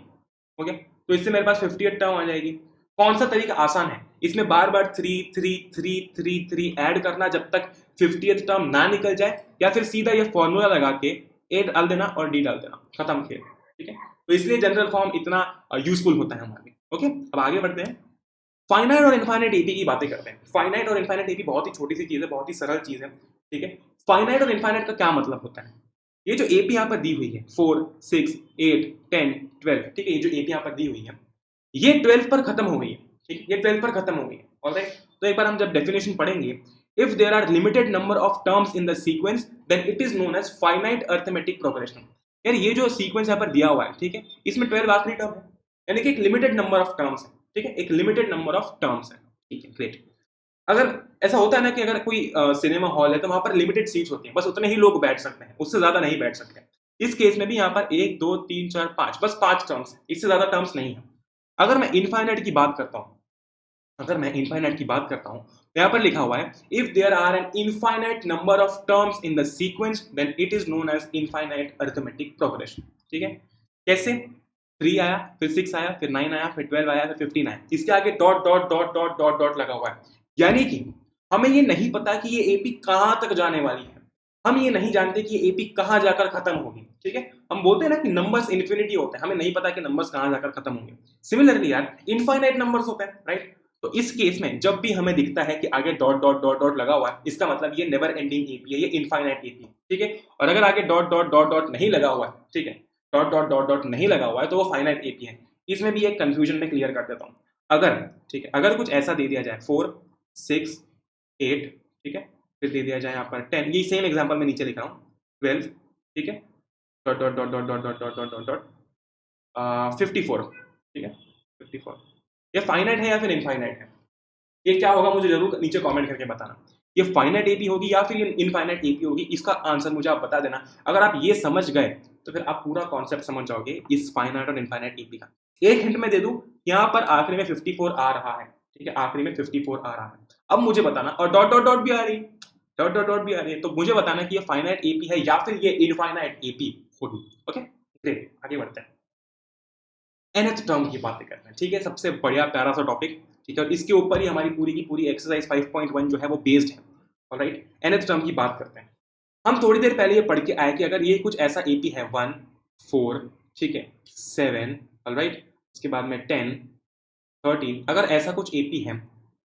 ओके। तो इससे मेरे पास 50th टर्म आ जाएगी। कौन सा तरीका आसान है, इसमें बार बार 3 3 3 3 3 ऐड करना जब तक 50th टर्म ना निकल जाए, या फिर सीधा ये फॉर्मूला लगा के a डाल देना और d डाल देना, खत्म खेल, ठीक है। तो इसलिए जनरल फॉर्म इतना यूजफुल होता है हमारे लिए, ओके। अब आगे बढ़ते हैं, फाइनाइट और इनफाइनाइट एपी की बातें करते हैं। फाइनाइट और इनफाइनाइट एपी बहुत ही छोटी सी चीज है, बहुत ही सरल चीज है, ठीक है। फाइनाइट और इनफाइनाइट का क्या मतलब होता है, ये जो एपी यहाँ पर दी हुई है 4, 6, 8, 10, 12, ठीक है, ये जो एपी यहाँ पर दी हुई है ये 12 पर खत्म हो गई है, ठीक है, ये 12 पर खत्म हो गई है। ऑलराइट, तो एक बार हम जब डेफिनेशन पढ़ेंगे, if there are limited number of terms in the sequence then it is known as finite arithmetic progression. यार ये जो सीक्वेंस यहाँ पर दिया हुआ है, ठीक है, इसमें 12 आखिरी टर्म है, यानी कि एक लिमिटेड नंबर ऑफ टर्म्स है, ठीक है, एक लिमिटेड नंबर ऑफ टर्म्स है, ठीक है, ग्रेट। अगर ऐसा होता है ना कि अगर कोई सिनेमा हॉल है तो वहां पर लिमिटेड सीट्स होती हैं, बस उतने ही लोग बैठ सकते हैं, उससे ज्यादा नहीं बैठ सकते। इस केस में भी यहाँ पर 1, 2, 3, 4, 5, बस 5 टर्म्स है, इससे ज्यादा टर्म्स नहीं है। अगर मैं इनफाइनाइट की बात करता हूँ, अगर मैं इनफाइनाइट की बात करता हूँ तो यहाँ पर लिखा हुआ है if there are an infinite number of terms in the sequence then it is known as infinite arithmetic progression. ठीक है, कैसे? 3 आया, फिर 6 आया, फिर 9 आया, फिर 12 आया, फिर 15 आया, इसके आगे dot dot dot dot dot dot लगा हुआ है, यानी कि हमें ये नहीं पता कि ये एपी कहां तक जाने वाली है, हम ये नहीं जानते कि ये एपी कहां जाकर खत्म होगी। ठीक है, हम बोलते हैं ना कि नंबर्स इन्फिनिटी होते हैं, हमें नहीं पता कि नंबर्स कहां जाकर खत्म होंगे। सिमिलरली यार इनफाइनाइट नंबर्स होते हैं, राइट? तो इस केस में जब भी हमें दिखता है कि आगे डॉट डॉट डॉट डॉट लगा हुआ है, इसका मतलब ये नेवर एंडिंग एपी है, ये इनफाइनाइट एपी है। ठीक है, और अगर आगे डॉट डॉट डॉट डॉट नहीं लगा हुआ है, ठीक है, डॉट डॉट डॉट डॉट नहीं लगा हुआ है, तो वो फाइनाइट एपी है। इसमें भी एक कंफ्यूजन में क्लियर कर देता हूं। अगर, ठीक है, अगर कुछ ऐसा दे दिया जाए 4, 6, 8, ठीक है, फिर दे दिया जाए यहाँ पर 10, ये सेम एग्जांपल में नीचे लिख रहा हूँ, 12, ठीक है, dot dot dot dot dot dot dot dot dot dot 54, ठीक है, 54, ये फाइनाइट है या फिर इनफाइनाइट है? ये क्या होगा मुझे जरूर नीचे कमेंट करके बताना। ये फाइनाइट एपी होगी या फिर ये इनफाइनाइट एपी होगी, इसका आंसर मुझे आप बता देना। अगर आप ये समझ गए तो फिर आप पूरा कॉन्सेप्ट समझ जाओगे इस फाइनाइट और इनफाइनाइट एपी का। एक हिंट में दे दूं, यहाँ पर आखिरी में 54 आ रहा है, ठीक है, आखिरी में 54 आ रहा है। अब मुझे बताना, और डॉट डॉट डॉट भी आ रही, डॉट डॉट डॉट भी आ रही है, तो मुझे बताना कि ये फाइनाइट एपी है या फिर ये इनफाइनाइट एपी होगी। ओके ग्रेट, आगे बढ़ते हैं, nth टर्म की बातें करते हैं। ठीक है, सबसे बढ़िया प्यारा सा टॉपिक, ठीक है, और इसके ऊपर ही हमारी पूरी की पूरी एक्सरसाइज 5.1 जो है वो बेस्ड है। ऑलराइट, nth टर्म की बात करते हैं। हम थोड़ी देर पहले ये पढ़ के आए कि अगर ये कुछ ऐसा एपी है 1, 4, ठीक है, 7, ऑलराइट, उसके बाद में 10, 13, अगर ऐसा कुछ एपी है,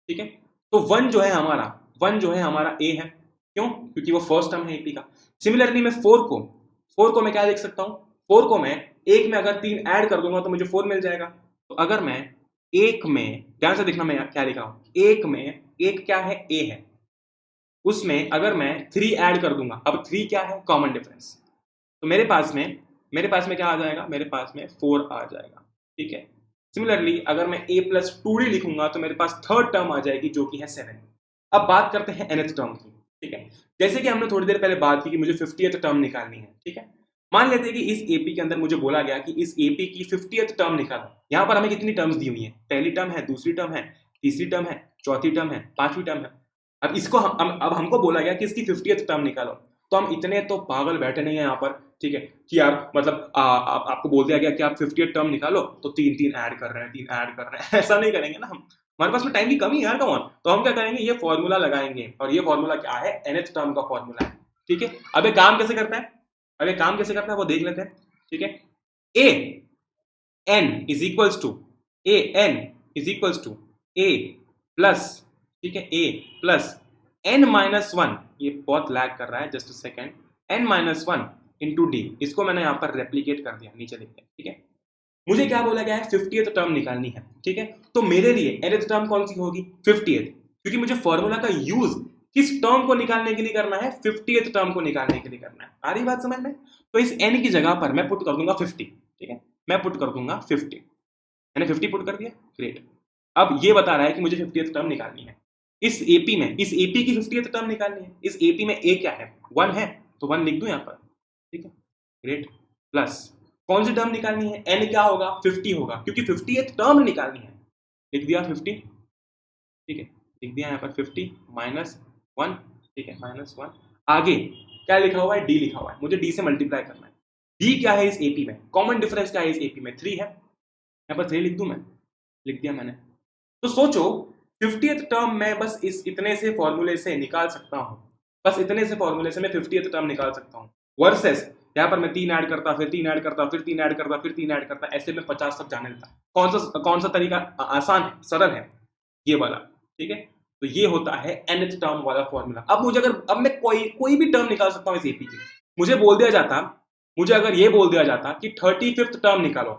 ठीक है, तो 1 जो है हमारा, 1 जो है हमारा ए है। क्यों? क्योंकि वो फर्स्ट टर्म है एपी का। सिमिलरली मैं 4 को मैं क्या लिख सकता हूँ? 4 को मैं एक में अगर 3 ऐड कर दूंगा तो मुझे 4 मिल जाएगा। तो अगर मैं एक में, ध्यान से देखना मैं क्या लिख रहा हूं, एक में, एक क्या है? ए है, उसमें अगर मैं 3 ऐड कर दूंगा, अब 3 क्या है? कॉमन डिफरेंस, तो मेरे पास में क्या आ जाएगा? मेरे पास में 4 आ जाएगा। ठीक है, सिमिलरली अगर मैं a प्लस 2d लिखूंगा तो मेरे पास थर्ड टर्म आ जाएगी जो कि है 7। अब बात करते हैं nth टर्म की। ठीक है, जैसे कि हमने थोड़ी देर पहले बात की कि मुझे 50th टर्म निकालनी है। ठीक है, मान लेते हैं कि इस एपी के अंदर मुझे बोला गया कि इस एपी की 50th टर्म निकालो। यहाँ पर हमें कितनी टर्म्स दी हुई है? पहली टर्म है, दूसरी टर्म है, तीसरी टर्म है, चौथी टर्म है, पांचवी टर्म है। अब इसको अब हमको बोला गया कि इसकी 50th टर्म निकालो, तो हम इतने तो पागल बैठे नहीं है यहाँ पर, ठीक है, कि यार मतलब आपको बोल दिया गया कि आप 50th टर्म निकालो तो 3 ऐड कर रहे हैं, 3 ऐड कर रहे हैं, ऐसा नहीं करेंगे ना हम, हमारे पास में टाइम की कमी है यार, कम ऑन। तो हम क्या करेंगे? ये फॉर्मूला लगाएंगे, और ये फॉर्मूला क्या है? nth टर्म का फॉर्मूला है। ठीक है, अब ये काम कैसे करता है? अब ये काम कैसे करता है वो देख लेते हैं। ठीक है, a n is equals to a plus, ठीक है, a प्लस n-1, ये बहुत लैग कर रहा है, just a second, n-1 into D, इसको मैंने यहाँ पर रेप्लीकेट कर दिया, नीचे लिखते हैं। ठीक है, मुझे क्या बोला गया है? 50th टर्म निकालनी है। ठीक है, तो मेरे लिए nth टर्म कौन सी होगी? 50th, क्योंकि मुझे फॉर्मूला का यूज किस टर्म को निकालने के लिए करना है? 50th टर्म को निकालने के लिए करना है। आ रही बात समझ में? तो इस n की जगह पर मैं पुट कर दूंगा 50। ठीक है, मैं पुट कर दूंगा 50, मैंने 50 पुट कर दिया, ग्रेट। अब ये बता रहा है कि मुझे 50th टर्म निकालनी है इस एपी में, इस एपी की 50th टर्म निकालनी है। इस एपी में ए क्या है? 1 है, तो 1 लिख दूं यहाँ पर। ठीक है, ग्रेट, प्लस कौन सी टर्म निकालनी है? n क्या होगा? 50 होगा, क्योंकि 50th टर्म निकालनी है। लिख दिया 50, ठीक है, लिख दिया यहाँ पर 50 माइनस 1, ठीक है, -1। आगे क्या लिखा हुआ है? d लिखा हुआ है, मुझे d से मल्टीप्लाई करना है। d क्या है इस एपी में? कॉमन डिफरेंस क्या है इस एपी में? 3 है, यहाँ पर 3 लिख दूं मैं, लिख दिया मैंने। तो सोचो 50th टर्म मैं बस इस इतने से फॉर्मूले से निकाल सकता हूं, बस इतने से फॉर्मूले से मैं 50th टर्म निकाल सकता हूं, वर्सेस यहाँ पर मैं 3 ऐड करता, फिर 3 ऐड करता, फिर 3 ऐड करता, फिर 3 ऐड करता, ऐसे में 50 तक जाने देता। कौन सा तरीका आसान है, सरल है? ये वाला। ठीक है, तो ये होता है nth टर्म वाला फॉर्मूला। अब मुझे अगर, अब मैं कोई भी टर्म निकाल सकता हूँ इस एपी की, मुझे बोल दिया जाता, मुझे अगर ये बोल दिया जाता कि 35th टर्म निकालो,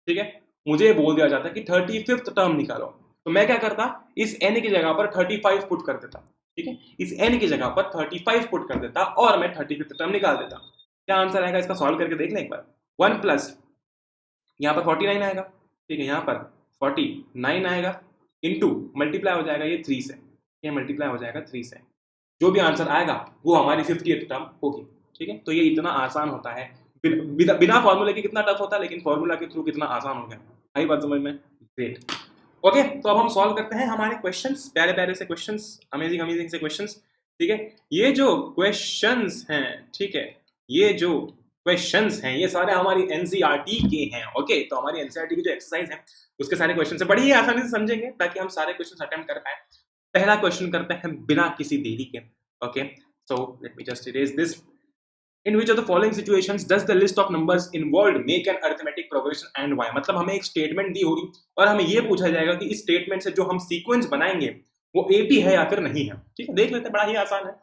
ठीक है, मुझे ये बोल दिया जाता कि 35th टर्म निकालो, तो मैं क्या करता, इस n की जगह पर 35 पुट कर देता, ठीक है, इस n की जगह पर 35 पुट कर देता और मैं 35th टर्म निकाल देता। क्या आंसर आएगा इसका, सॉल्व करके देख लें एक बार। 1 प्लस यहाँ पर 49 आएगा, ठीक है, यहाँ पर 49 आएगा, इनटू मल्टीप्लाई हो जाएगा ये 3 से, ये मल्टीप्लाई हो जाएगा 3 से, जो भी आंसर आएगा वो हमारी 50th टर्म होगी, ठीक है। तो ये इतना आसान होता है, बिना फॉर्मूले के कितना टफ होता है, लेकिन फॉर्मूला के थ्रू कितना आसान हो गया। आई बात समझ में, ग्रेट। ओके, तो अब हम सॉल्व करते हैं हमारे क्वेश्चंस, प्यारे प्यारे से क्वेश्चंस, अमेजिंग अमेजिंग से क्वेश्चंस, ठीक है। ये जो क्वेश्चंस हैं, ठीक है, ये जो क्वेश्चंस हैं ये सारे हमारी एनसीईआरटी के हैं। ओके, तो हमारी एनसीईआरटी की जो एक्सरसाइज है उसके सारे क्वेश्चन से बड़ी ही आसानी से समझेंगे ताकि हम सारे क्वेश्चन अटेम्प्ट कर पाए। पहला क्वेश्चन करते हैं बिना किसी देरी के। Okay, so let me just erase this. In which of the following situations does the list of numbers involved make an arithmetic progression and why? मतलब हमें एक स्टेटमेंट दी होगी और हमें ये पूछा जाएगा कि इस स्टेटमेंट से जो हम सीक्वेंस बनाएंगे वो एपी है या फिर नहीं है, ठीक है। देख लेते हैं, बड़ा ही आसान है,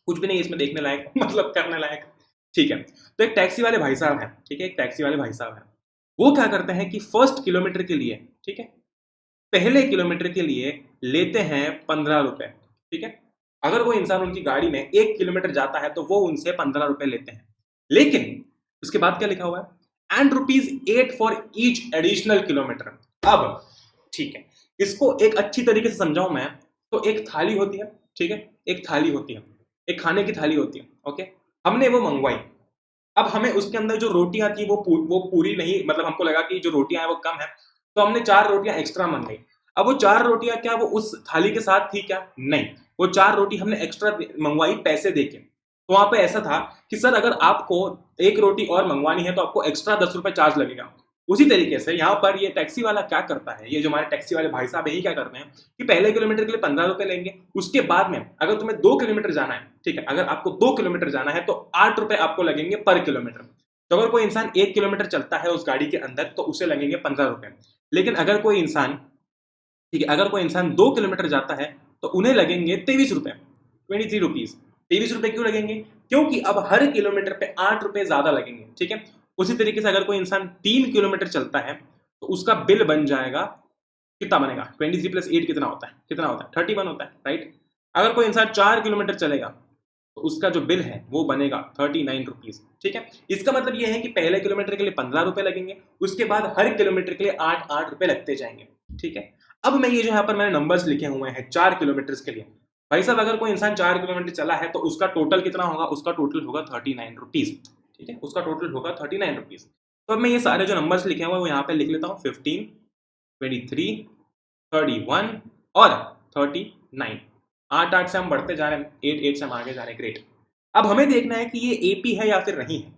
कुछ भी नहीं इसमें देखने लायक, मतलब करने लायक, ठीक है। तो एक टैक्सी वाले भाई साहब हैं, ठीक है, एक टैक्सी वाले भाई साहब हैं, वो क्या करते हैं कि फर्स्ट किलोमीटर के लिए, ठीक है, पहले किलोमीटर के लिए लेते हैं 15 रुपए, ठीक है। अगर वो इंसान उनकी गाड़ी में 1 किलोमीटर जाता है तो वो उनसे 15 रुपए लेते हैं, लेकिन उसके बाद क्या लिखा हुआ है, and ₹8 for each additional kilometre. अब ठीक है, इसको एक अच्छी तरीके से समझाऊं मैं, तो एक थाली होती है, ठीक है, एक थाली होती है, एक खाने की थाली होती है, ओके, हमने वो मंगवाई। अब हमें उसके अंदर जो रोटियां थी वो पूरी नहीं, मतलब हमको लगा कि जो रोटियां हैं वो कम है, तो हमने 4 रोटियां एक्स्ट्रा मंगाई। अब वो 4 रोटियां क्या वो उस थाली के साथ थी क्या? नहीं, वो 4 रोटी हमने एक्स्ट्रा मंगवाई पैसे देके। तो वहां पे ऐसा था कि सर अगर आपको 1 रोटी और मंगवानी है तो आपको एक्स्ट्रा 10 रुपए चार्ज लगेगा। उसी तरीके से यहाँ पर ये टैक्सी वाला क्या करता है, ये जो हमारे टैक्सी वाले भाई साहब है ये क्या करते हैं कि पहले किलोमीटर के लिए 15 रुपए लेंगे, उसके बाद में अगर तुम्हें 2 किलोमीटर जाना है, ठीक है, अगर आपको 2 किलोमीटर जाना है तो 8 रुपए आपको लगेंगे पर किलोमीटर। तो अगर कोई इंसान 1 किलोमीटर चलता है उस गाड़ी के अंदर तो उसे लगेंगे 15 रुपए। लेकिन अगर कोई इंसान, ठीक है, अगर कोई इंसान 2 किलोमीटर जाता है तो उन्हें लगेंगे 23 रुपए, 23 रुपीज। 23 रुपए क्यों लगेंगे? क्योंकि अब हर किलोमीटर पे 8 रुपए ज्यादा लगेंगे, ठीक है। उसी तरीके से अगर कोई इंसान 3 किलोमीटर चलता है तो उसका बिल बन जाएगा, कितना बनेगा, 23 प्लस 8 कितना होता है, 31 होता है, राइट। अगर कोई इंसान 4 किलोमीटर चलेगा तो उसका जो बिल है वो बनेगा 39 रुपीज, ठीक है। इसका मतलब ये है कि पहले किलोमीटर के लिए 15 रुपए लगेंगे, उसके बाद हर किलोमीटर के लिए 8 रुपए लगते जाएंगे, ठीक है। अब मैं ये जो यहाँ पर मैंने नंबर्स लिखे हुए हैं 4 किलोमीटर के लिए, भाई साहब अगर कोई इंसान 4 किलोमीटर चला है तो उसका टोटल कितना होगा, उसका टोटल होगा 39 रुपीज, ठीक है, उसका टोटल होगा 39 रुपीज। तो अब मैं ये सारे जो नंबर्स लिखे हुए हैं वो यहाँ पे लिख लेता हूँ, 15, 23, 31 और 39। 8 से हम बढ़ते जा रहे हैं, 8 से हम आगे जा रहे हैं, ग्रेट। अब हमें देखना है कि ये एपी है या फिर नहीं है,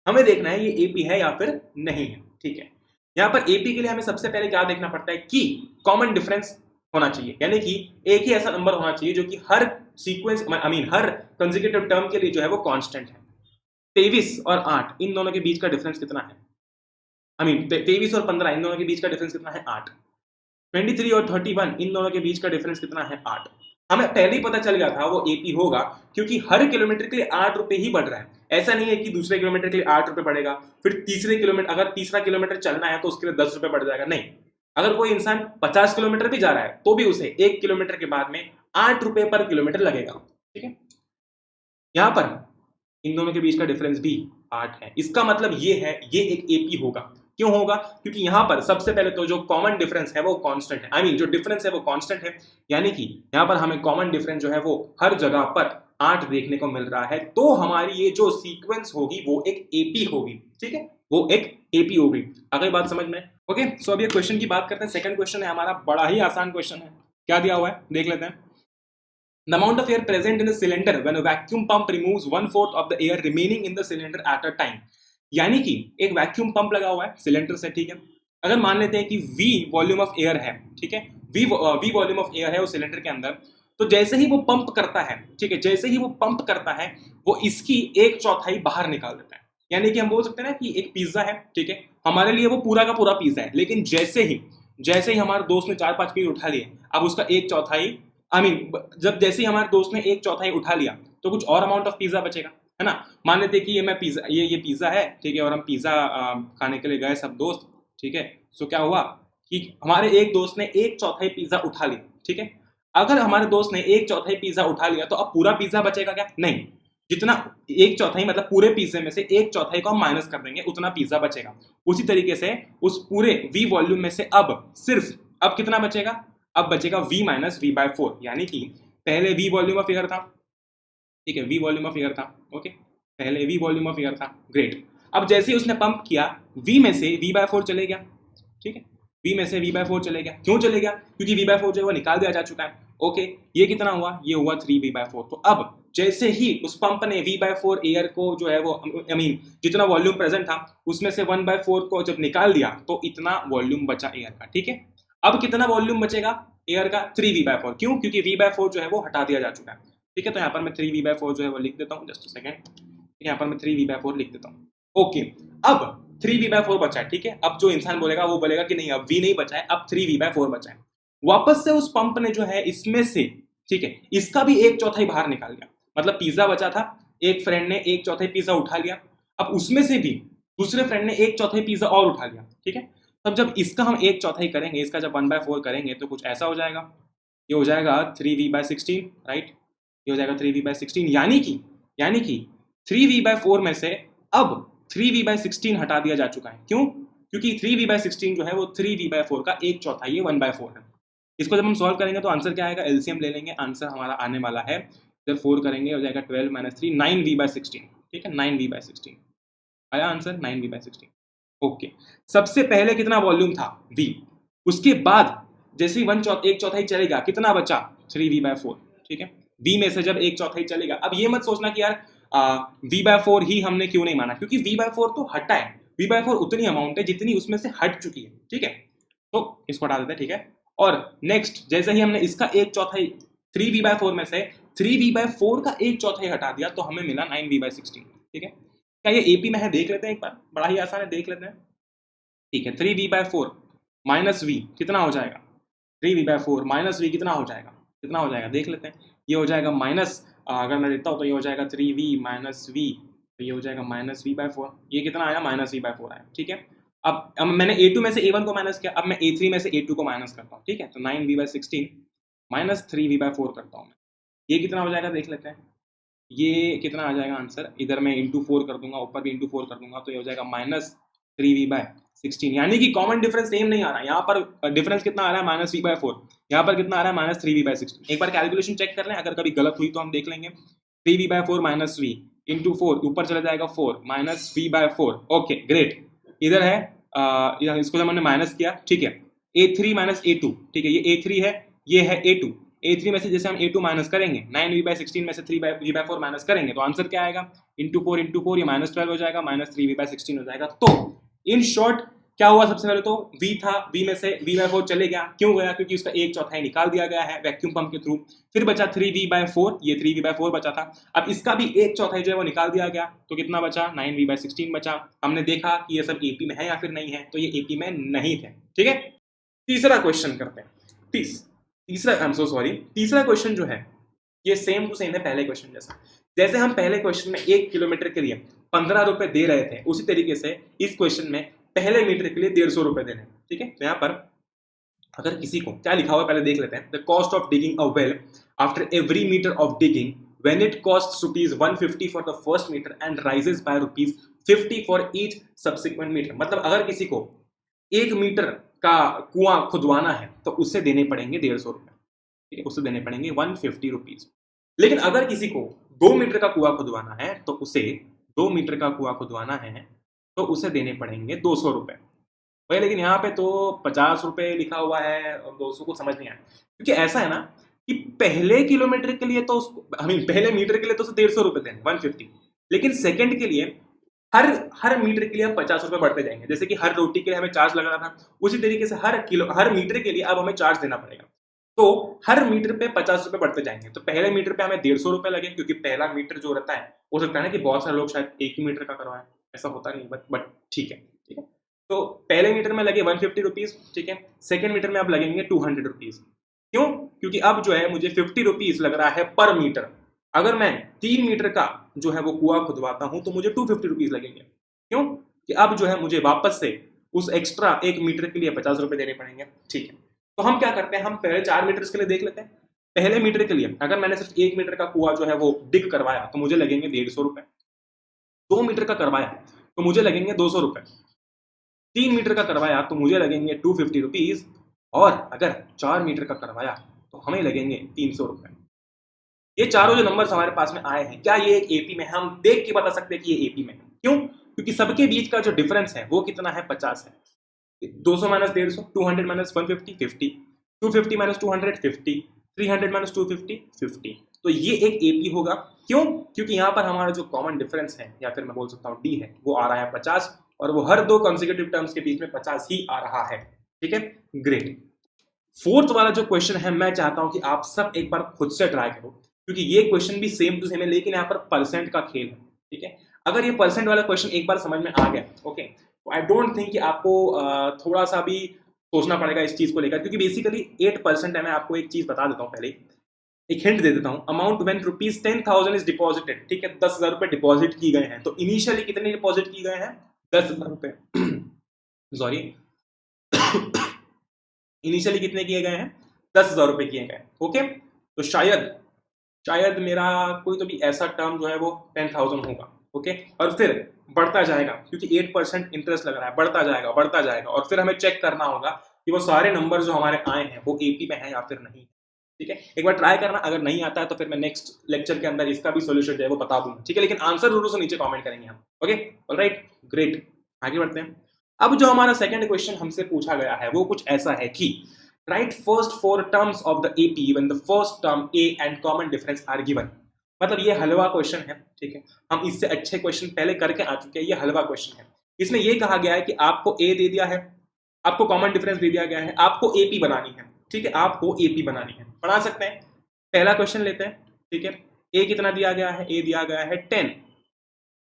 हमें देखना है ये एपी है या फिर नहीं है, ठीक है। यहाँ पर एपी के लिए हमें सबसे पहले क्या देखना पड़ता है कि कॉमन डिफरेंस होना चाहिए, यानी कि एक ही ऐसा नंबर होना चाहिए जो कि हर सीक्वेंस हर कंसेक्यूटिव टर्म के लिए जो है वो कांस्टेंट है। 23 और 8 इन दोनों के बीच का डिफरेंस कितना है, 23 और 15 इन दोनों के बीच का डिफरेंस कितना है, 8। 23 और 31 इन दोनों के बीच का डिफरेंस कितना है, 8। हमें पहले ही पता चल गया था वो एपी होगा क्योंकि हर किलोमीटर के लिए 8 रुपए ही बढ़ रहा है। ऐसा नहीं है कि दूसरे किलोमीटर के लिए 8 रुपए बढ़ेगा, फिर तीसरे किलोमीटर, अगर तीसरा किलोमीटर चलना है तो उसके लिए 10 रुपए बढ़ जाएगा, नहीं। अगर कोई इंसान 50 किलोमीटर भी जा रहा है तो भी उसे 1 किलोमीटर के बाद में 8 रुपए पर किलोमीटर लगेगा, ठीक है। यहां पर इन दोनों के बीच का डिफरेंस भी 8 है, इसका मतलब ये है ये एक एपी होगा। क्यों होगा? क्योंकि यहां पर सबसे पहले तो जो कॉमन डिफरेंस है वो कांस्टेंट है, जो डिफरेंस है वो कांस्टेंट है, यानी कि यहां पर हमें कॉमन डिफरेंस जो है वो हर जगह पर 8 देखने को मिल रहा है। तो हमारी ये जो सीक्वेंस होगी वो एक एपी होगी, ठीक है, वो एक एपी होगी। अगली बात समझ में? ओके, सो अब ये क्वेश्चन की बात करते हैं। सेकंड क्वेश्चन है हमारा, बड़ा ही आसान क्वेश्चन है। क्या दिया हुआ है देख लेते हैं। The amount of air present in the cylinder when a vacuum pump removes 1/4 of the air remaining in the cylinder at a time। यानी कि एक वैक्यूम पंप लगा हुआ है सिलेंडर से, ठीक है। अगर मान लेते हैं कि V वॉल्यूम ऑफ एयर है, ठीक है, V वॉल्यूम ऑफ एयर है उस सिलेंडर के अंदर, तो जैसे ही वो पंप करता है, ठीक है, जैसे ही वो पंप करता है वो इसकी 1/4 बाहर निकाल देता है। यानी कि हम बोल सकते हैं ना कि एक पिज्जा है, ठीक है, हमारे लिए वो पूरा का पूरा पिज्जा है, लेकिन जैसे ही हमारे दोस्त ने 4-5 पीस उठा लिए, अब उसका 1/4 जब जैसे ही हमारे दोस्त ने 1/4 उठा लिया तो कुछ और अमाउंट ऑफ पिज्जा बचेगा, है ना। मान लेते कि ये पिज्जा है, ठीक है, और हम पिज्जा खाने के लिए गए सब दोस्त, ठीक है। सो क्या हुआ कि हमारे एक दोस्त ने एक चौथाई पिज्जा उठा लिया, ठीक है। अगर हमारे दोस्त ने एक चौथाई पिज्जा उठा लिया तो अब पूरा पिज्जा बचेगा क्या? नहीं, जितना एक चौथाई मतलब पूरे पिज्जे में से एक चौथाई को हम माइनस कर देंगे, उतना पिज्जा बचेगा। उसी तरीके से उस पूरे v वॉल्यूम में से अब कितना बचेगा? अब बचेगा v माइनस वी बाय 4, यानी कि पहले v वॉल्यूम ऑफ फिगर था, ठीक है, v वॉल्यूम ऑफ फिगर था, ओके, पहले v वॉल्यूम ऑफ फिगर था, ग्रेट। अब जैसे ही उसने पंप किया v में से v बाय 4 चले गया, ठीक है, v में से v बाय 4 चले गया। क्यों चले गया? क्योंकि v बाय 4 जो है वो निकाल दिया जा चुका है, ओके। ये कितना हुआ? ये हुआ 3v बाय 4। तो अब जैसे ही उस पंप ने v बाय 4 एयर को जो है वो जितना वॉल्यूम प्रेजेंट था उसमें से 1 बाय 4 को जब निकाल दिया तो इतना वॉल्यूम बचा एयर का, ठीक है। अब कितना वॉल्यूम बचेगा एयर का? 3v bye 4। क्यों? क्योंकि v बाय 4 जो है वो हटा दिया जा चुका है, ठीक है। तो यहाँ पर मैं 3v बाय 4 जो है वो लिख देता हूँ, जस्ट सेकेंड, यहाँ पर मैं 3v बाय 4 लिख देता हूँ, ओके। अब 3v बाय 4 बचा है, ठीक है। अब जो इंसान बोलेगा वो बोलेगा कि नहीं अब v नहीं बचा है, अब 3v बाय 4 बचा है। वापस से उस पंप ने जो है इसमें से, ठीक है, इसका भी एक चौथाई बाहर निकाल गया, मतलब पिज्जा बचा था, एक फ्रेंड ने एक चौथाई पिज्जा उठा लिया, अब उसमें से भी दूसरे फ्रेंड ने एक चौथाई पिज्जा और उठा लिया, ठीक है। तब जब इसका हम एक चौथाई करेंगे, इसका जब 1 बाय 4 करेंगे तो कुछ ऐसा हो जाएगा, ये हो जाएगा 3v बाय 16, राइट, ये हो जाएगा 3v बाय 16, यानी कि 3v बाय 4 में से अब 3v बाय 16 हटा दिया जा चुका है। क्यों? क्योंकि 3v बाय 16 जो है वो 3v बाय 4 का एक चौथाई है, 1 बाय 4 है। इसको जब हम सॉल्व करेंगे तो आंसर क्या आएगा? एलसीएम ले लेंगे, आंसर हमारा आने वाला है, जब 4 करेंगे हो जाएगा 12 माइनस 3, 9v बाय 16, ठीक है, 9v बाय 16 आया आंसर, 9v बाय 16, ओके। सबसे पहले कितना वॉल्यूम था? v। उसके बाद जैसे ही एक चौथाई चलेगा, कितना बचा? 3v बाय 4, ठीक है। v में से जब एक चौथाई चलेगा, अब ये मत सोचना कि यार v बाय 4 ही हमने क्यों नहीं माना, क्योंकि v बाय 4 तो हटा है, v बाय 4 उतनी अमाउंट है जितनी उसमें से हट चुकी है, ठीक है। तो इसको हटा देते हैं, ठीक है। और नेक्स्ट जैसे ही हमने इसका एक चौथाई 3v बाय 4 में से 3v बाय 4 का एक चौथाई हटा दिया तो हमें मिला 9v बाय 16, ठीक है। क्या ये एपी में है? देख लेते हैं एक बार, बड़ा ही आसान है, देख लेते हैं, ठीक है। 3v बाय 4 माइनस v कितना हो जाएगा? 3v बाय 4 माइनस v कितना हो जाएगा? कितना हो जाएगा देख लेते हैं। ये हो जाएगा माइनस, अगर मैं देता हूँ तो ये हो जाएगा 3v माइनस v, तो ये हो जाएगा माइनस v बाय 4। ये कितना आया? माइनस v बाय 4 आया, ठीक है। अब मैंने a2 में से a1 को माइनस किया, अब मैं a3 में से a2 को माइनस करता हूँ, ठीक है। तो 9v bye 16 minus 3v bye 4 करता हूँ मैं, ये कितना हो जाएगा देख लेते हैं। ये कितना आ जाएगा आंसर? इधर मैं इंटू 4 कर दूंगा, ऊपर भी इंटू 4 कर दूंगा, तो ये हो जाएगा माइनस 3v बाय 16, यानी कि कॉमन डिफरेंस सेम नहीं आ रहा है। यहाँ पर डिफरेंस कितना आ रहा है? माइनस v बाय 4, यहाँ पर कितना आ रहा है? Minus 3v by 16। एक बार कैलकुलेशन चेक कर लें, अगर कभी गलत हुई तो हम देख लेंगे। 3v bye 4 minus v into 4, ऊपर चला जाएगा 4 minus v by 4, okay great. इधर है इसको जब हमने माइनस किया, ठीक है, a3 माइनस a2, ठीक है, ये a3 है, ये है a2। a3 में से जैसे हम a2 माइनस करेंगे, 9v बाय 16 में से 3v बाय 4 माइनस करेंगे तो आंसर क्या आएगा? इंटू 4 ये माइनस 12 हो जाएगा, माइनस 3v बाय 16 हो जाएगा। तो इन शॉर्ट क्या हुआ? सबसे पहले तो v था, v में से v बाय 4 चले गया, क्यों गया? क्योंकि उसका एक चौथाई निकाल दिया गया है वैक्यूम पंप के थ्रू। फिर बचा 3v बाय 4, ये 3v बाय 4 बचा था, अब इसका भी एक चौथाई जो है वो निकाल दिया गया, तो कितना बचा? 9v बाय 16 बचा। हमने देखा कि ये सब एपी में है या फिर नहीं है, तो ये एपी में नहीं थे, ठीक है। तीसरा क्वेश्चन करते हैं, तीसरा क्वेश्चन जो है ये सेम टू सेम है पहले क्वेश्चन जैसा। जैसे हम पहले क्वेश्चन में 1 किलोमीटर के लिए 15 रुपए दे रहे थे, उसी तरीके से इस क्वेश्चन में पहले मीटर के लिए 150 रुपए देने, ठीक है। तो यहाँ पर अगर किसी को क्या लिखा हुआ है पहले देख लेते हैं। The cost of digging a well after every metre of digging when it costs rupees 150 for the first meter and rises by rupees 50 for each subsequent meter। मतलब अगर किसी को 1 मीटर का कुआं खुदवाना है तो उससे देने पड़ेंगे 150 रुपए, ठीक है, उससे देने पड़ेंगे 150 रुपीज। लेकिन अगर किसी को 2 मीटर का कुआं खुदवाना है तो उसे 2 मीटर का कुआं खुदवाना है तो उसे देने पड़ेंगे 200 रुपए भाई। लेकिन यहाँ पे तो 50 रुपए लिखा हुआ है और 200 को समझ नहीं आया, क्योंकि ऐसा है ना कि पहले किलोमीटर के लिए तो पहले मीटर के लिए तो 150 रुपए देंगे 150, लेकिन सेकंड के लिए हर मीटर के लिए 50 रुपए बढ़ते जाएंगे। जैसे कि हर रोटी के लिए हमें चार्ज लग रहा था, उसी तरीके से हर मीटर के लिए अब हमें चार्ज देना पड़ेगा, तो हर मीटर पे 50 रुपए बढ़ते जाएंगे। तो पहले मीटर पे हमें 150 रुपए लगे, क्योंकि पहला मीटर जो रहता है हो सकता है ना कि बहुत सारे लोग शायद एक ही मीटर का करवाएं, ऐसा होता नहीं, बट ठीक है, ठीक है। तो पहले मीटर में लगे 150 रुपीज, ठीक है। सेकेंड मीटर में अब लगेंगे 200 रुपीज। क्यों? क्योंकि अब जो है मुझे 50 रुपीज लग रहा है पर मीटर। अगर मैं 3 मीटर का जो है वो कुआं खुदवाता हूं तो मुझे 250 रुपीज लगेंगे। क्यों? कि अब जो है मुझे वापस से उस एक्स्ट्रा 1 मीटर के लिए 50 रुपए देने पड़ेंगे। ठीक है, तो हम क्या करते हैं, हम पहले 4 मीटर के लिए देख लेते हैं। पहले मीटर के लिए अगर मैंने सिर्फ 1 मीटर का कुआं जो है वो डिग करवाया तो मुझे लगेंगे 150 रुपए। 2 मीटर का करवाया तो मुझे लगेंगे 200 रुपए। 3 मीटर का करवाया तो मुझे लगेंगे 250 रुपीज। और अगर 4 मीटर का करवाया तो हमें लगेंगे 300 रुपए। ये चारों जो नंबर्स हमारे पास में आए हैं, क्या ये एक एपी में? हम देख के बता सकते हैं कि ये एपी में है। क्यों? क्योंकि सबके बीच का जो डिफरेंस है वो कितना है? 50 है। 200 माइनस 150, 200 माइनस 150, 50, 250 माइनस 200, 50, 300 माइनस 250, 50। तो ये एक एपी होगा। क्यों? क्योंकि यहाँ पर हमारा जो कॉमन डिफरेंस है, या फिर मैं बोल सकता हूँ डी है, वो आ रहा है 50, और वो हर दो कंसेक्यूटिव टर्म्स के बीच में 50 ही आ रहा है। ठीक है, ग्रेट। फोर्थ वाला जो क्वेश्चन है, मैं चाहता हूं कि आप सब एक बार खुद से ट्राई करो, क्योंकि ये क्वेश्चन भी सेम टू सेम है, लेकिन यहाँ पर परसेंट का खेल है। ठीक है, अगर ये परसेंट वाला क्वेश्चन एक बार समझ में आ गया, ओके, तो आई डोंट थिंक कि आपको थोड़ा सा भी सोचना पड़ेगा इस चीज को लेकर, क्योंकि बेसिकली 8% है। मैं आपको एक चीज बता देता हूँ, पहले एक हिंट दे देता हूँ। अमाउंट व्हेन ₹10,000 इज डिपॉजिटेड, ठीक है, 10,000 रुपए डिपॉजिट की गए हैं। तो इनिशियली कितने डिपॉजिट की गए हैं? 10,000 रुपए। सॉरी, इनिशियली कितने किए गए हैं? 10,000 रुपए किए गए। ओके, तो शायद शायद मेरा कोई तो भी ऐसा टर्म जो है वो 10,000 होगा। ओके, और फिर बढ़ता जाएगा, क्योंकि 8% इंटरेस्ट लग रहा है, बढ़ता जाएगा बढ़ता जाएगा, और फिर हमें चेक करना होगा कि वो सारे नंबर जो हमारे आए हैं वो एपी में है या फिर नहीं। ठीक है, एक बार ट्राई करना, अगर नहीं आता है तो फिर मैं नेक्स्ट लेक्चर के अंदर इसका भी सोल्यूशन जो है वो बता दूंगा। ठीक है, लेकिन आंसर जरूर से नीचे कमेंट करेंगे हम। ओके, ऑलराइट, ग्रेट, आगे बढ़ते हैं। अब जो हमारा सेकंड क्वेश्चन हमसे पूछा गया है वो कुछ ऐसा है कि right first 4 terms of the AP when the first term a and common difference are given. मतलब ये हलवा क्वेश्चन है। ठीक है, हम इससे अच्छे क्वेश्चन पहले करके आ चुके हैं, ये हलवा क्वेश्चन है। इसमें ये कहा गया है कि आपको ए दे दिया है, आपको कॉमन डिफरेंस दे दिया गया है, आपको एपी बनानी है। ठीक है, आपको एपी बनानी है, बना सकते हैं। पहला क्वेश्चन लेते हैं। ठीक है, ए कितना दिया गया है? ए दिया गया है 10।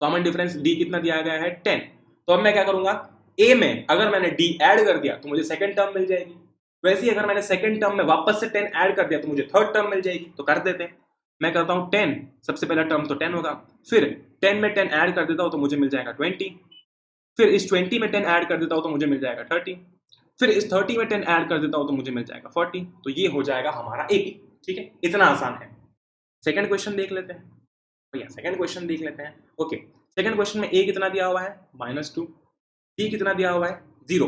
कॉमन डिफरेंस डी कितना दिया गया है? 10। तो अब मैं क्या करूंगा, ए में अगर मैंने डी ऐड कर दिया तो मुझे सेकंड टर्म मिल जाएगी। वैसे ही अगर मैंने सेकंड टर्म में वापस से 10 ऐड कर दिया तो मुझे थर्ड टर्म मिल जाएगी। तो कर देते हैं, मैं करता हूं 10, सबसे पहला टर्म तो 10 होगा, फिर 10 में 10 ऐड कर देता हूं तो मुझे मिल जाएगा 20, फिर इस 20 में 10 ऐड कर देता हूं तो मुझे मिल जाएगा 30, फिर इस 30 में 10 ऐड कर देता हूं तो मुझे मिल जाएगा 40। तो ये हो जाएगा हमारा एपी। ठीक है, इतना आसान है। सेकंड क्वेश्चन देख लेते हैं भैया, सेकंड क्वेश्चन देख लेते हैं। ओके, सेकंड क्वेश्चन में ए कितना दिया हुआ है? -2। डी कितना दिया हुआ है? 0।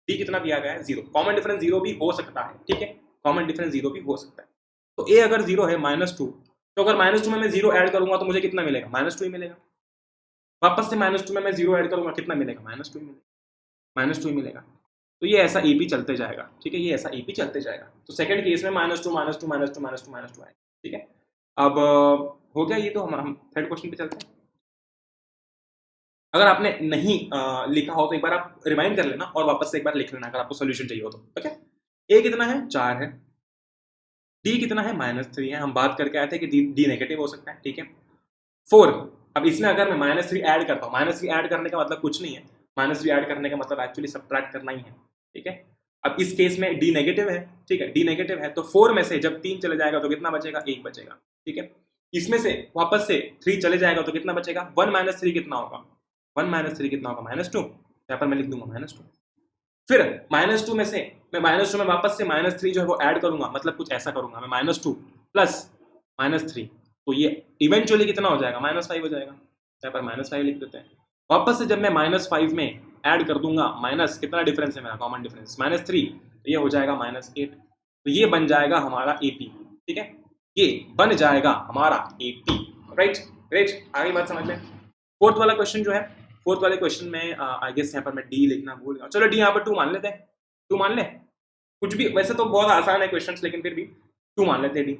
डी कितना दिया गया है? 0। कॉमन डिफरेंस 0 भी हो सकता है। ठीक है, कॉमन डिफरेंस 0 भी हो सकता है। तो ए अगर 0 है, -2, तो अगर -2 में मैं 0 ऐड करूंगा तो मुझे कितना मिलेगा? -2 ही मिलेगा। वापस से -2 में मैं 0 ऐड करूंगा, कितना मिलेगा? -2 मिलेगा, -2 ही मिलेगा। तो ये ऐसा एपी चलते जाएगा। ठीक है, ये ऐसा एपी चलते जाएगा। तो सेकंड केस में -2 -2 -2 -2 -2 आएगा। ठीक है, अब हो गया ये। तो हम थर्ड क्वेश्चन पे चलते हैं। अगर आपने नहीं लिखा हो तो एक बार आप रिमाइंड कर लेना और वापस से एक बार लिख लेना अगर आपको सॉल्यूशन चाहिए हो तो। ओके, ए कितना है? 4 है। डी कितना है? -3 है। हम बात करके आए थे कि डी नेगेटिव हो सकता है। ठीक है, 4। अब इसमें अगर मैं -3 ऐड करता हूँ, -3 ऐड करने का मतलब कुछ नहीं है, -3 ऐड करने का मतलब एक्चुअली सब्ट्रैक्ट करना ही है। ठीक है, अब इस केस में डी नेगेटिव है। ठीक है, डी नेगेटिव है तो 4 में से जब 3 चले जाएगा तो कितना बचेगा? 1 बचेगा। ठीक है, इसमें से वापस से 3 चले जाएगा तो कितना बचेगा? 1 - 3 कितना होगा? 1 - 3 कितना होगा? -2। यहाँ पर मैं लिख दूंगा -2। फिर -2 में से मैं -2 में वापस से -3 जो है वो ऐड करूंगा, मतलब कुछ ऐसा करूंगा मैं, -2 प्लस -3, तो ये इवेंचुअली कितना हो जाएगा? -5 हो जाएगा। यहाँ पर -5 लिख देते हैं। वापस से जब मैं -5 में ऐड कर दूंगा, माइनस कितना डिफरेंस है मेरा? कॉमन डिफरेंस -3, तो ये हो जाएगा -8। तो ये बन जाएगा हमारा एपी। ठीक है, ये बन जाएगा हमारा एपी। राइट, ग्रेट, आगे बात समझ लें। फोर्थ वाला क्वेश्चन जो है, फोर्थ वाले क्वेश्चन में आई गेस यहाँ पर मैं डी लिखना भूल गया। चलो डी यहाँ पर 2 मान लेते हैं। 2 मान ले, कुछ भी, वैसे तो बहुत आसान है क्वेश्चन, लेकिन फिर भी 2 मान लेते हैं डी।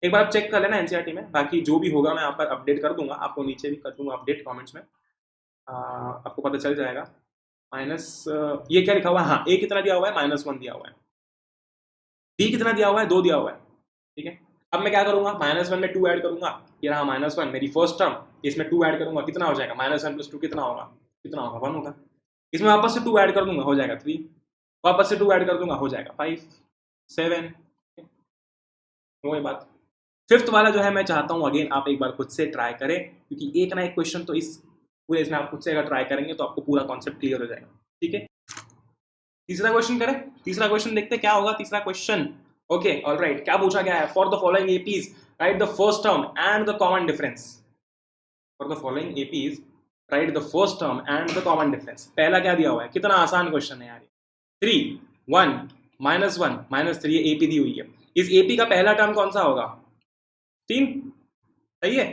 एक बार आप चेक कर लेना एनसीईआरटी में, बाकी जो भी होगा मैं यहाँ पर अपडेट कर दूंगा, आपको नीचे भी कर दूंगा अपडेट कमेंट्स में, आपको पता चल जाएगा। माइनस ये क्या लिखा हुआ है? हाँ, ए कितना दिया हुआ है? -1 दिया हुआ है। डी कितना दिया हुआ है? 2 दिया हुआ है। ठीक है, अब मैं क्या करूंगा, -1 में 2 ऐड करूंगा। ये रहा -1 मेरी फर्स्ट टर्म, इसमें 2 ऐड करूंगा, कितना हो जाएगा? -1 + 2 कितना होगा? कितना होगा? 1 होगा। इसमें वापस से 2 ऐड कर दूंगा, हो जाएगा 3, वापस से 2 ऐड कर दूंगा, हो जाएगा 5 7। वही बात, फिफ्थ वाला जो है मैं चाहता हूँ अगेन आप एक बार खुद से ट्राई करें, क्योंकि एक ना एक क्वेश्चन तो इस पूरे इसमें आप खुद से अगर ट्राई करेंगे तो आपको पूरा कॉन्सेप्ट क्लियर हो जाएगा। ठीक है, तीसरा क्वेश्चन करें। तीसरा क्वेश्चन देखते हैं क्या होगा तीसरा क्वेश्चन। ओके ऑलराइट, क्या पूछा गया है? For the following APs right the first term and the common difference. For the following APs right the first term and the common difference. पहला क्या दिया हुआ है? कितना आसान क्वेश्चन है यार। 3 1 -1 -3 एपी दी हुई है। इस एपी का पहला टर्म कौन सा होगा? 3, सही है।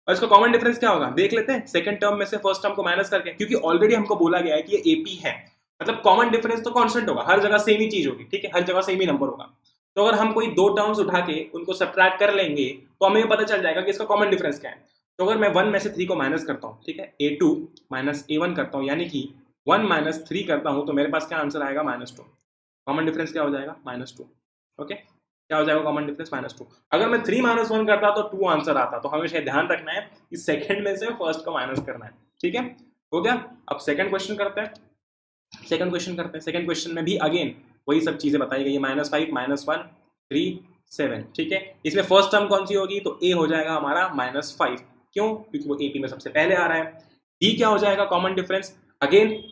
और इसका कॉमन डिफरेंस क्या होगा देख लेते हैं, सेकंड टर्म में से फर्स्ट टर्म को माइनस करके, क्योंकि ऑलरेडी हमको बोला गया है कि ये एपी है, मतलब कॉमन डिफरेंस तो कांस्टेंट होगा, हर जगह सेम ही चीज होगी। ठीक है, हर जगह सेम ही नंबर होगा। तो अगर हम कोई दो टर्म्स उठा के उनको सब्ट्रैक्ट कर लेंगे तो हमें पता चल जाएगा कि इसका कॉमन डिफरेंस क्या है। तो अगर मैं 1 में से 3 को माइनस करता हूँ, ठीक है, a2 माइनस a1 करता हूँ, यानी कि 1 माइनस 3 करता हूँ, तो मेरे पास क्या आंसर आएगा? -2। कॉमन डिफरेंस क्या हो जाएगा? -2। ओके, क्या हो जाएगा कॉमन डिफरेंस? -2। अगर मैं 3 - 1 करता तो 2 आंसर आता। तो हमेशा ध्यान रखना है कि सेकंड में से फर्स्ट को माइनस करना है। ठीक है, हो गया। अब सेकंड क्वेश्चन करते हैं। सेकंड क्वेश्चन में भी अगेन वही सब चीजें बताई गई है, -5 -1 3 7। ठीक है, इसमें फर्स्ट टर्म कौन सी होगी? तो ए हो जाएगा हमारा -5। क्यों? क्योंकि वो एपी में सबसे पहले आ रहा है। डी क्या हो जाएगा common difference? Again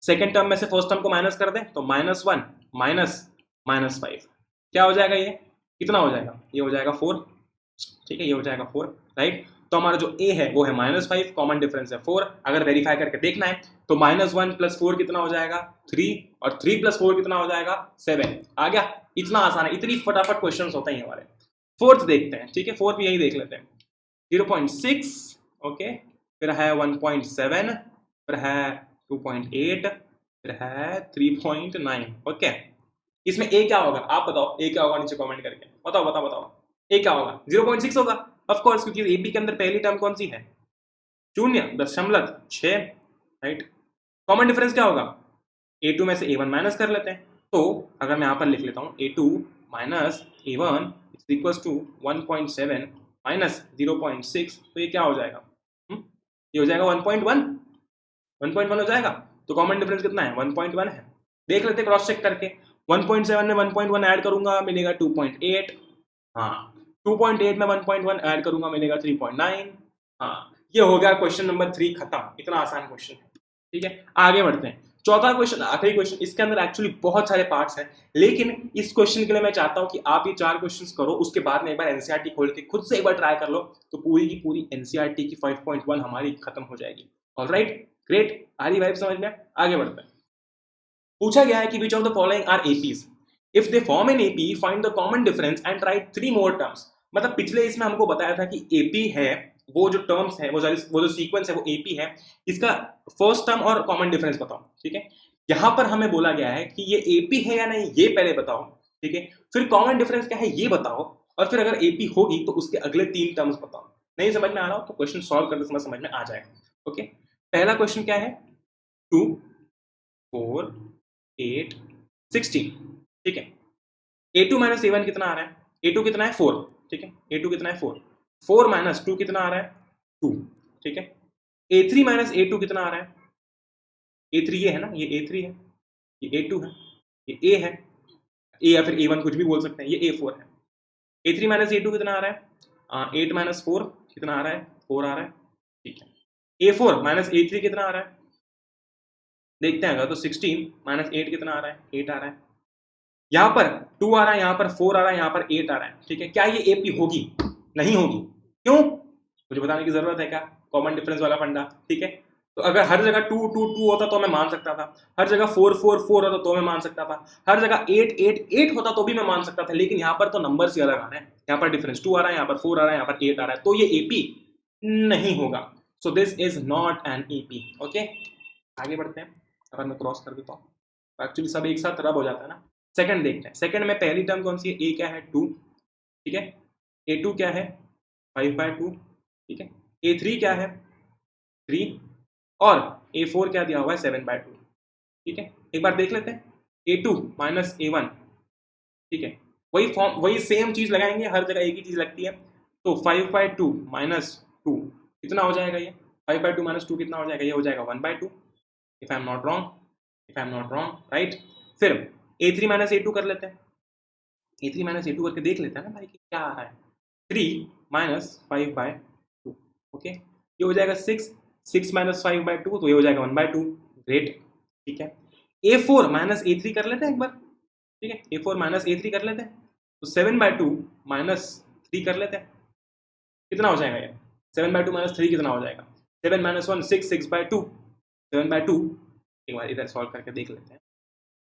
second term में से फर्स्ट टर्म को माइनस कर दें तो -1 -5 क्या हो जाएगा? ये कितना हो जाएगा? ये हो जाएगा 4। ठीक है, ये हो जाएगा 4 राइट। तो हमारा जो ए है वो है -5, कॉमन डिफरेंस है 4। अगर वेरीफाई करके देखना है तो -1 + 4 कितना हो जाएगा? 3, और 3 + 4 कितना हो जाएगा? 7। आ गया। इतना आसान है, इतनी फटाफट क्वेश्चन होते हैं हमारे। फोर्थ देखते हैं। ठीक है, फोर्थ भी यही देख लेते हैं। 0.6, ओके, फिर है 1.7, फिर है 2.8, फिर है 3.9। ओके, इसमें ए क्या होगा? आप बताओ, ए क्या होगा? नीचे कमेंट करके बताओ बताओ बताओ। ए क्या होगा? 0.6 होगा ऑफ कोर्स, क्योंकि एपी के अंदर पहली टर्म कौन सी है? 0.6 राइट। कॉमन डिफरेंस क्या होगा? a2 में से a1 माइनस कर लेते हैं। तो अगर मैं यहां पर लिख लेता हूं a2 minus a1 equals to 1.7 minus 0.6, तो ये क्या हो जाएगा? ये हो जाएगा 1.1। 1.1 हो जाएगा। तो कॉमन डिफरेंस कितना है? 1.1 है। देख लेते क्रॉस चेक करके। 1.7 में 1.1 ऐड करूंगा मिलेगा 2.8। हाँ, 2.8 में 1.1 ऐड करूंगा मिलेगा 3.9। हाँ, ये हो गया क्वेश्चन नंबर 3 खत्म। इतना आसान क्वेश्चन है। ठीक है, आगे बढ़ते हैं। चौथा क्वेश्चन, आखिरी क्वेश्चन। इसके अंदर एक्चुअली बहुत सारे पार्ट्स हैं, लेकिन इस क्वेश्चन के लिए मैं चाहता हूं कि आप ये 4 क्वेश्चंस करो, उसके बाद में एक बार एनसीईआरटी खोल के खुद से एक बार ट्राई कर लो, तो पूरी की पूरी एनसीईआरटी की 5.1 हमारी खत्म हो जाएगी। Alright, great. आ रही वाइब समझ में? आगे बढ़ते हैं। पूछा गया है कि which of the following are APs? If they form an AP find the common difference and write 3 more terms. मतलब पिछले इसमें हमको बताया था कि एपी है, वो जो टर्म्स है, वो जो सीक्वेंस है वो एपी है, इसका फर्स्ट टर्म और कॉमन डिफरेंस बताओ। ठीक है, यहां पर हमें बोला गया है कि ये एपी है या नहीं ये पहले बताओ। ठीक है, फिर कॉमन डिफरेंस क्या है ये बताओ, और फिर अगर एपी होगी तो उसके अगले 3 टर्म्स बताओ। नहीं समझ में आ रहा हो तो क्वेश्चन सॉल्व करते समय समझ में आ जाएगा। ओके, पहला क्वेश्चन क्या है? 2 4 8 16। ठीक है, a2 माइनस a1 कितना आ रहा है? a2 कितना है? 4। ठीक है, a2 कितना है? 4। 4 माइनस 2 कितना आ रहा है? 2। ठीक है, a3 माइनस a2 कितना आ रहा है? a3 ये है ना, ये a3 है, ये a2 है, ये a है, a या फिर a1 कुछ भी बोल सकते हैं, ये a4 है। a3 माइनस a2 कितना आ रहा है? 8 माइनस 4 कितना आ रहा है? 4 आ रहा है। ठीक है, a4 माइनस a3 कितना आ रहा है? देखते हैं अगर तो 16 माइनस 8 कितना आ रहा है? 8 आ रहा है। यहाँ पर 2 आ रहा है, यहाँ पर 4 आ रहा है, यहाँ पर 8 आ रहा है। ठीक है, क्या ये एपी होगी? नहीं होगी। क्यों? मुझे बताने की जरूरत है क्या? कॉमन डिफरेंस वाला फंडा। ठीक है, तो अगर हर जगह 2 2 2 होता तो मैं मान सकता था, हर जगह 4 4 4 होता तो मैं मान सकता था, हर जगह 8 8 8 होता तो भी मैं मान सकता था, लेकिन यहाँ पर तो नंबर ही अलग आ रहे हैं। यहाँ पर डिफरेंस 2 आ रहा है, यहाँ पर 4 आ रहा है, यहाँ पर 8 आ रहा है, तो ये एपी नहीं होगा। So this is not an AP. Okay, आगे बढ़ते हैं। अगर मैं क्रॉस कर देता हूँ एक्चुअली सब एक साथ रब हो जाता है ना। सेकंड देखते हैं। सेकंड में पहली टर्म कौन सी है? ए क्या है? 2। ठीक है, a2 क्या है? 5/2। ठीक है, a3 क्या है? 3। और a4 क्या दिया हुआ है? 7/2। ठीक है, एक बार देख लेते हैं। a2 minus a1। ठीक है, वही फॉर्म वही सेम चीज लगाएंगे, हर जगह एक ही चीज लगती है। तो 5/2 माइनस 2 कितना हो जाएगा? ये 5/2 माइनस 2 कितना हो जाएगा? ये हो जाएगा 1/2, if I am not wrong right. फिर a3 माइनस a2 कर लेते हैं। a3 माइनस a2 करके देख लेते हैं ना भाई कि क्या आ रहा है। 3 माइनस 5/2। ओके, ये हो जाएगा 6, 6 माइनस 5/2, तो ये हो जाएगा 1/2। ग्रेट, ठीक है। A4 माइनस A3 कर लेते हैं एक बार, ठीक है। A4 माइनस A3 कर लेते हैं, तो 7/2 माइनस 3 कर लेते हैं, कितना हो जाएगा ये? 7/2 माइनस 3 कितना हो जाएगा? 7 माइनस 1 6, 6/2, 7/2। एक बार इधर सॉल्व करके देख लेते हैं।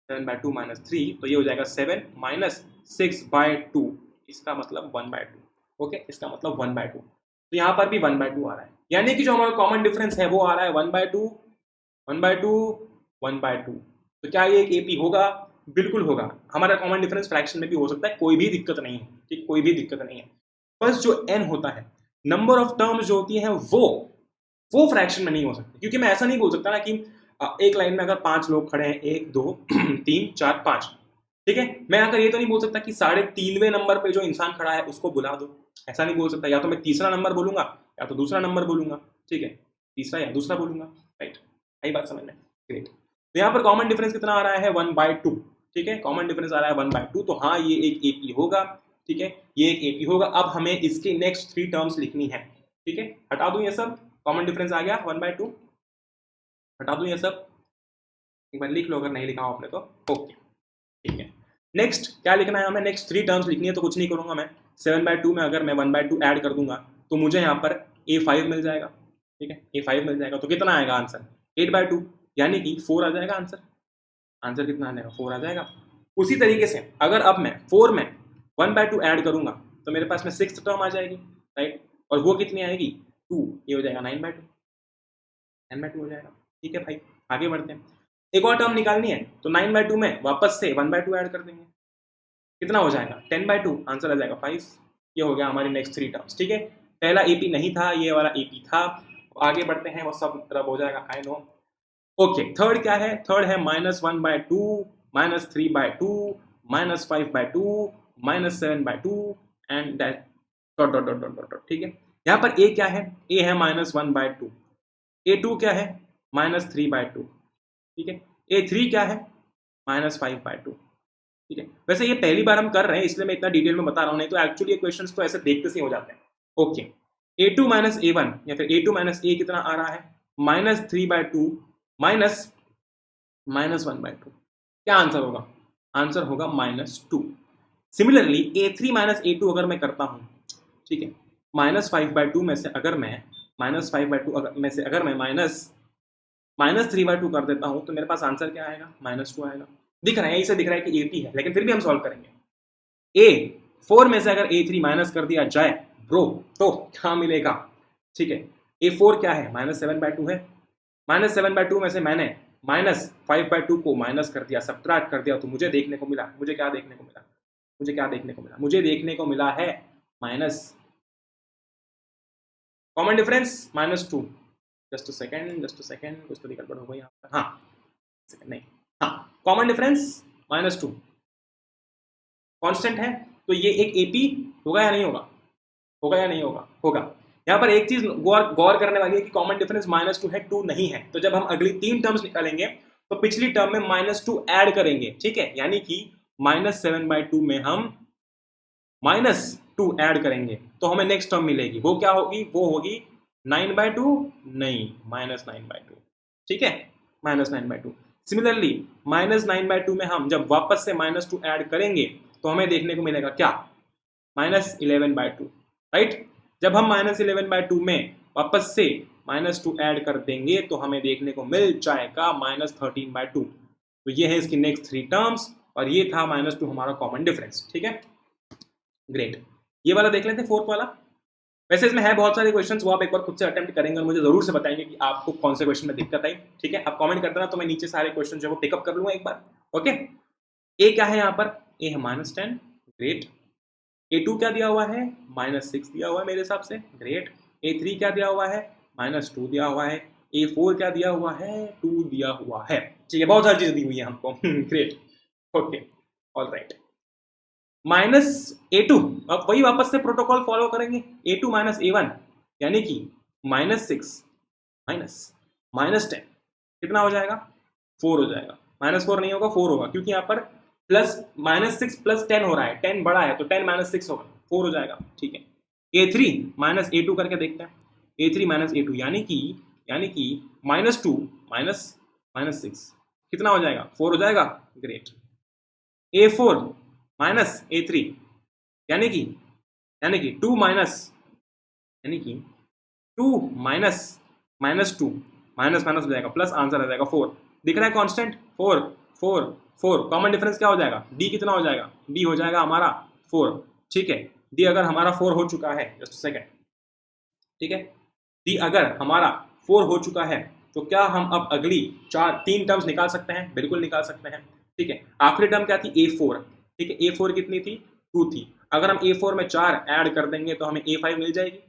7/2 माइनस 3, तो ये हो जाएगा 7 माइनस 6/2, इसका मतलब 1/2। ओके, इसका मतलब 1/2, तो यहाँ पर भी 1/2 आ रहा है, यानी कि जो हमारा कॉमन डिफरेंस है वो आ रहा है 1/2, 1/2, 1/2। तो क्या ये एक एपी होगा? बिल्कुल होगा। हमारा कॉमन डिफरेंस फ्रैक्शन में भी हो सकता है, कोई भी दिक्कत नहीं है, ठीक, कोई भी दिक्कत नहीं है। बस जो n होता है, नंबर ऑफ टर्म्स जो होती है वो फ्रैक्शन में नहीं हो सकती, क्योंकि मैं ऐसा नहीं बोल सकता ना कि एक लाइन में अगर 5 लोग खड़े हैं, 1 2 3 4 5, ठीक है, मैं अगर ये तो नहीं बोल सकता कि 3.5वें नंबर पे जो इंसान खड़ा है उसको बुला दो, ऐसा नहीं बोल सकता। या तो मैं तीसरा नंबर बोलूंगा या तो दूसरा नंबर बोलूंगा, ठीक है, तीसरा या दूसरा बोलूंगा, राइट, आई बात समझ में? ग्रेट। तो यहाँ पर कॉमन डिफरेंस कितना आ रहा है? 1/2, ठीक है, कॉमन डिफरेंस आ रहा है 1/2, तो हाँ ये एक एपी होगा, ठीक है, ये एक एपी होगा। अब हमें इसकी नेक्स्ट 3 टर्म्स लिखनी है, ठीक है, हटा दूं ये सब, कॉमन डिफरेंस आ गया 1/2, हटा दूं ये सब, एक बार लिख लो अगर नहीं लिखा हो आपने तो। ओके, ठीक है, नेक्स्ट क्या लिखना है हमें? नेक्स्ट 3 टर्म्स लिखनी है, तो कुछ नहीं करूंगा मैं, 7/2 में अगर मैं 1/2 ऐड कर दूंगा तो मुझे यहाँ पर A5 मिल जाएगा, ठीक है, A5 मिल जाएगा, तो कितना आएगा आंसर? 8/2, यानी कि 4 आ जाएगा आंसर। आंसर कितना आ जाएगा? 4 आ जाएगा। उसी तरीके से अगर अब मैं 4 में 1/2 ऐड करूंगा तो मेरे पास में 6th टर्म आ जाएगी, राइट, और वो कितनी आएगी? 2, ये हो जाएगा 9/2, 9/2 हो जाएगा। ठीक है भाई, आगे बढ़ते हैं। एक और टर्म निकालनी है, तो 9/2 में वापस से 1/2 ऐड कर देंगे, कितना हो जाएगा? 10/2, आंसर आ जाएगा 5। ये हो गया हमारी नेक्स्ट 3 टर्म्स, ठीक है। पहला एपी नहीं था, ये वाला एपी था। आगे बढ़ते हैं, वो सब रब हो जाएगा, आई नो। ओके, थर्ड क्या है? थर्ड है -1/2, -3/2, -5/2, -7/2 and that dot dot dot dot dot, ठीक है। यहाँ पर ए क्या है? ए है -1/2, A2 क्या है? -3/2, ठीक है। A3 क्या है? -5/2, ठीक है। वैसे ये पहली बार हम कर रहे हैं इसलिए मैं इतना डिटेल में बता रहा हूँ, नहीं तो एक्चुअली ये क्वेश्चंस तो ऐसे देखते से हो जाते हैं। ओके, A2 A1 या फिर A2 A कितना आ रहा है? -3/2 -1/2। क्या आंसर होगा? आंसर होगा -2। सिमिलरली A3 A2 अगर मैं करता हूँ, ठीक है, -5/2 में से अगर मैं -5/2 में से अगर मैं -3/2 कर देता हूँ तो मेरे पास आंसर क्या आएगा? -2 आएगा। दिख रहा है, यही से दिख रहा है कि AP है, लेकिन फिर भी हम सॉल्व करेंगे। A4 में से अगर A3 माइनस कर दिया जाए ब्रो, तो क्या मिलेगा? ठीक है, A4 क्या है? -7/2 है। -7/2 में से मैंने -5/2 को माइनस कर दिया, सब्ट्रैक्ट कर दिया, तो मुझे देखने को मिला, मुझे क्या देखने को मिला? मुझे क्या देखने को मिला? मुझे देखने को मिला है minus, common difference -2। Just a second, कुछ तो गड़बड़ हो गई यहाँ पर। हाँ, सेकेंड नहीं, हाँ, कॉमन डिफरेंस -2 कांस्टेंट है, तो ये एक एपी होगा या नहीं होगा? होगा या नहीं होगा? होगा। यहाँ पर एक चीज गौर करने वाली है कि कॉमन डिफरेंस -2 है, 2 नहीं है। तो जब हम अगली 3 टर्म्स निकालेंगे तो पिछली टर्म में -2 ऐड करेंगे, ठीक है, यानी कि -7/2 में हम -2 ऐड करेंगे तो हमें नेक्स्ट टर्म मिलेगी। वो क्या होगी? वो होगी 9/2, नहीं, -9/2, ठीक है, -9/2। सिमिलरली -9/2 में हम जब वापस से -2 ऐड करेंगे तो हमें देखने को मिलेगा क्या? -11/2, राइट। जब हम -11/2 में वापस से -2 ऐड कर देंगे तो हमें देखने को मिल जाएगा -13/2। तो ये है इसकी नेक्स्ट 3 टर्म्स, और ये था -2 हमारा कॉमन डिफरेंस, ठीक है। ग्रेट, ये वाला देख लेते हैं, फोर्थ वाला। वैसे इसमें है बहुत सारे क्वेश्चंस, वो आप एक बार खुद से अटेम्प्ट करेंगे और मुझे जरूर से बताएंगे कि आपको कौन से क्वेश्चन में दिक्कत आई, ठीक है। आप कमेंट कर देना तो मैं नीचे सारे क्वेश्चन जो है वो पिकअप कर लूंगा एक बार। ओके, ए क्या है यहाँ पर? ए है -10, ग्रेट। A2 क्या दिया हुआ है? -6 दिया हुआ है मेरे हिसाब से, ग्रेट। A3 क्या दिया हुआ है? -2 दिया हुआ है। A4 क्या दिया हुआ है? 2 दिया हुआ है, ठीक है, बहुत सारी चीजें दी हुई है हमको। Great, okay, all right. -A2, अब वही वापस से प्रोटोकॉल फॉलो करेंगे, A2 A1, यानी कि -6 -10 कितना हो जाएगा? 4 हो जाएगा। -4 नहीं होगा, 4 होगा, क्योंकि यहाँ पर प्लस -6 + 10 हो रहा है, 10 बड़ा है तो 10 - 6 होगा, 4 हो जाएगा, ठीक है। A3 माइनस A2 करके देखते हैं। A3 माइनस A2 यानी कि -2 माइनस 6 कितना हो जाएगा? 4 हो जाएगा। ग्रेट। A4 माइनस A3 यानी कि 2 माइनस 2 माइनस माइनस हो जाएगा प्लस, आंसर आ जाएगा 4। दिख रहा है कांस्टेंट? 4 4 4 कॉमन डिफरेंस क्या हो जाएगा? डी कितना हो जाएगा? डी हो जाएगा हमारा 4। ठीक है, डी अगर हमारा 4 हो चुका है, जस्ट सेकंड, ठीक है, डी अगर हमारा 4 हो चुका है तो क्या हम अब अगली 3 टर्म्स निकाल सकते हैं? बिल्कुल निकाल सकते हैं। ठीक है, आखिरी टर्म क्या थी? A4। ठीक है, A4 कितनी थी? 2 थी। अगर हम A4 में 4 ऐड कर देंगे तो हमें A5 मिल जाएगी।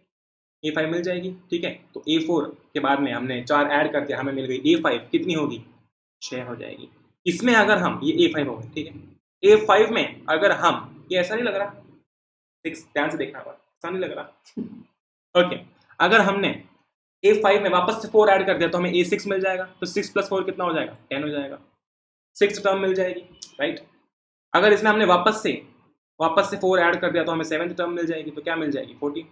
A5 मिल जाएगी। ठीक है, तो A4 के बाद में हमने 4 ऐड करके हमें मिल गई A5 कितनी होगी? 6 हो जाएगी। इसमें अगर हम ये A5 हो गई, ठीक है, A5 में अगर हम, ये ऐसा नहीं लग रहा, 6 ध्यान से देखना होगा, ऐसा नहीं लग रहा। ओके, अगर हमने A5 में वापस से 4 ऐड कर दिया तो हमें A6 मिल जाएगा। तो 6 प्लस 4 कितना हो जाएगा? 10 हो जाएगा। 6 टर्म मिल जाएगी, राइट। अगर इसमें हमने वापस से 4 ऐड कर दिया तो हमें 7th टर्म मिल जाएगी। तो क्या मिल जाएगी? 14।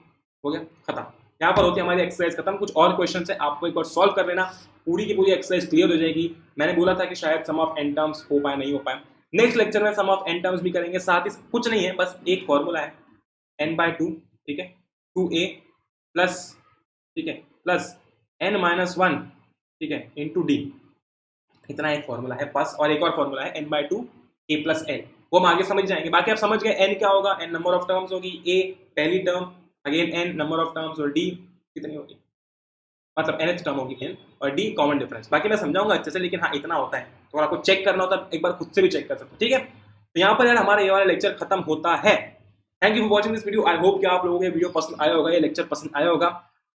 हो गया, खत्म। यहाँ पर होती है हमारी एक्सरसाइज खत्म। कुछ और क्वेश्चन है, आपको एक बार सॉल्व कर लेना, पूरी की पूरी एक्सरसाइज क्लियर हो जाएगी। मैंने बोला था कि शायद सम ऑफ n टर्म्स हो पाए, नहीं हो पाए। नेक्स्ट लेक्चर में सम ऑफ n टर्म्स भी करेंगे। साथ ही कुछ नहीं है, बस एक फॉर्मूला है n/2, ठीक है, 2a प्लस, ठीक है, प्लस n-1, ठीक है, इंटू डी। इतना एक फॉर्मूला है बस। और एक और फॉर्मूला है n/2 a प्लस n, वो हम आगे समझ जाएंगे। बाकी आप समझ गए n क्या होगा? n नंबर ऑफ टर्म्स होगी, a पहली term, again n number of terms, और d कितनी होगी? मतलब nth टर्म होगी n, और d कॉमन डिफरेंस। बाकी मैं समझाऊंगा अच्छे से, लेकिन हाँ इतना होता है। तो आपको चेक करना होता है, एक बार खुद से भी चेक कर सकते हो। ठीक है, तो यहाँ पर यार हमारा ये वाला लेक्चर खत्म होता है। Thank you for watching this video. I hope कि आप लोगों को ये वीडियो पसंद आया होगा, ये लेक्चर पसंद आया होगा।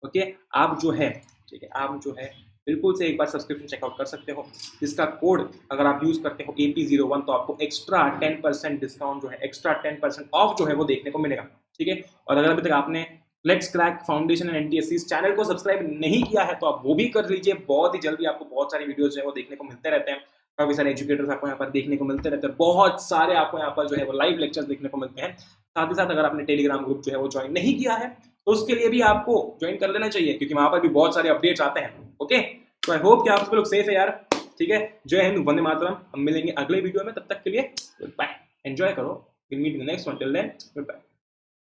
ओके, आप जो है, ठीक है, आप जो है बिल्कुल से एक बार सब्सक्रिप्शन चेकआउट कर सकते हो। जिसका कोड अगर आप यूज करते हो AP01 तो आपको एक्स्ट्रा 10% डिस्काउंट जो है, एक्स्ट्रा 10% ऑफ जो है वो देखने को मिलेगा। ठीक है, और अगर अभी तक आपने let's crack foundation and NTSC इस चैनल को सब्सक्राइब नहीं किया है तो आप वो भी कर लीजिए। बहुत ही जल्दी आपको बहुत सारी वीडियोस जो है वो देखने को मिलते रहते हैं। काफी सारे एजुकेटर्स आपको यहाँ पर देखने को मिलते रहते हैं। बहुत सारे आपको यहाँ पर जो है वो लाइव लेक्चर्स देखने को मिलते हैं। साथ ही साथ अगर आपने टेलीग्राम ग्रुप जो है वो ज्वाइन नहीं किया है तो उसके लिए भी आपको ज्वाइन कर लेना चाहिए, क्योंकि वहां पर भी बहुत सारे अपडेट्स आते हैं। ओके, तो आई होप कि आप सब लोग सेफ है यार। ठीक है, जय हिंद, वंदे मातरम। हम मिलेंगे अगले वीडियो में, तब तक के लिए गुड बाय, एंजॉय करो। Will meet in the next one, till then good bye.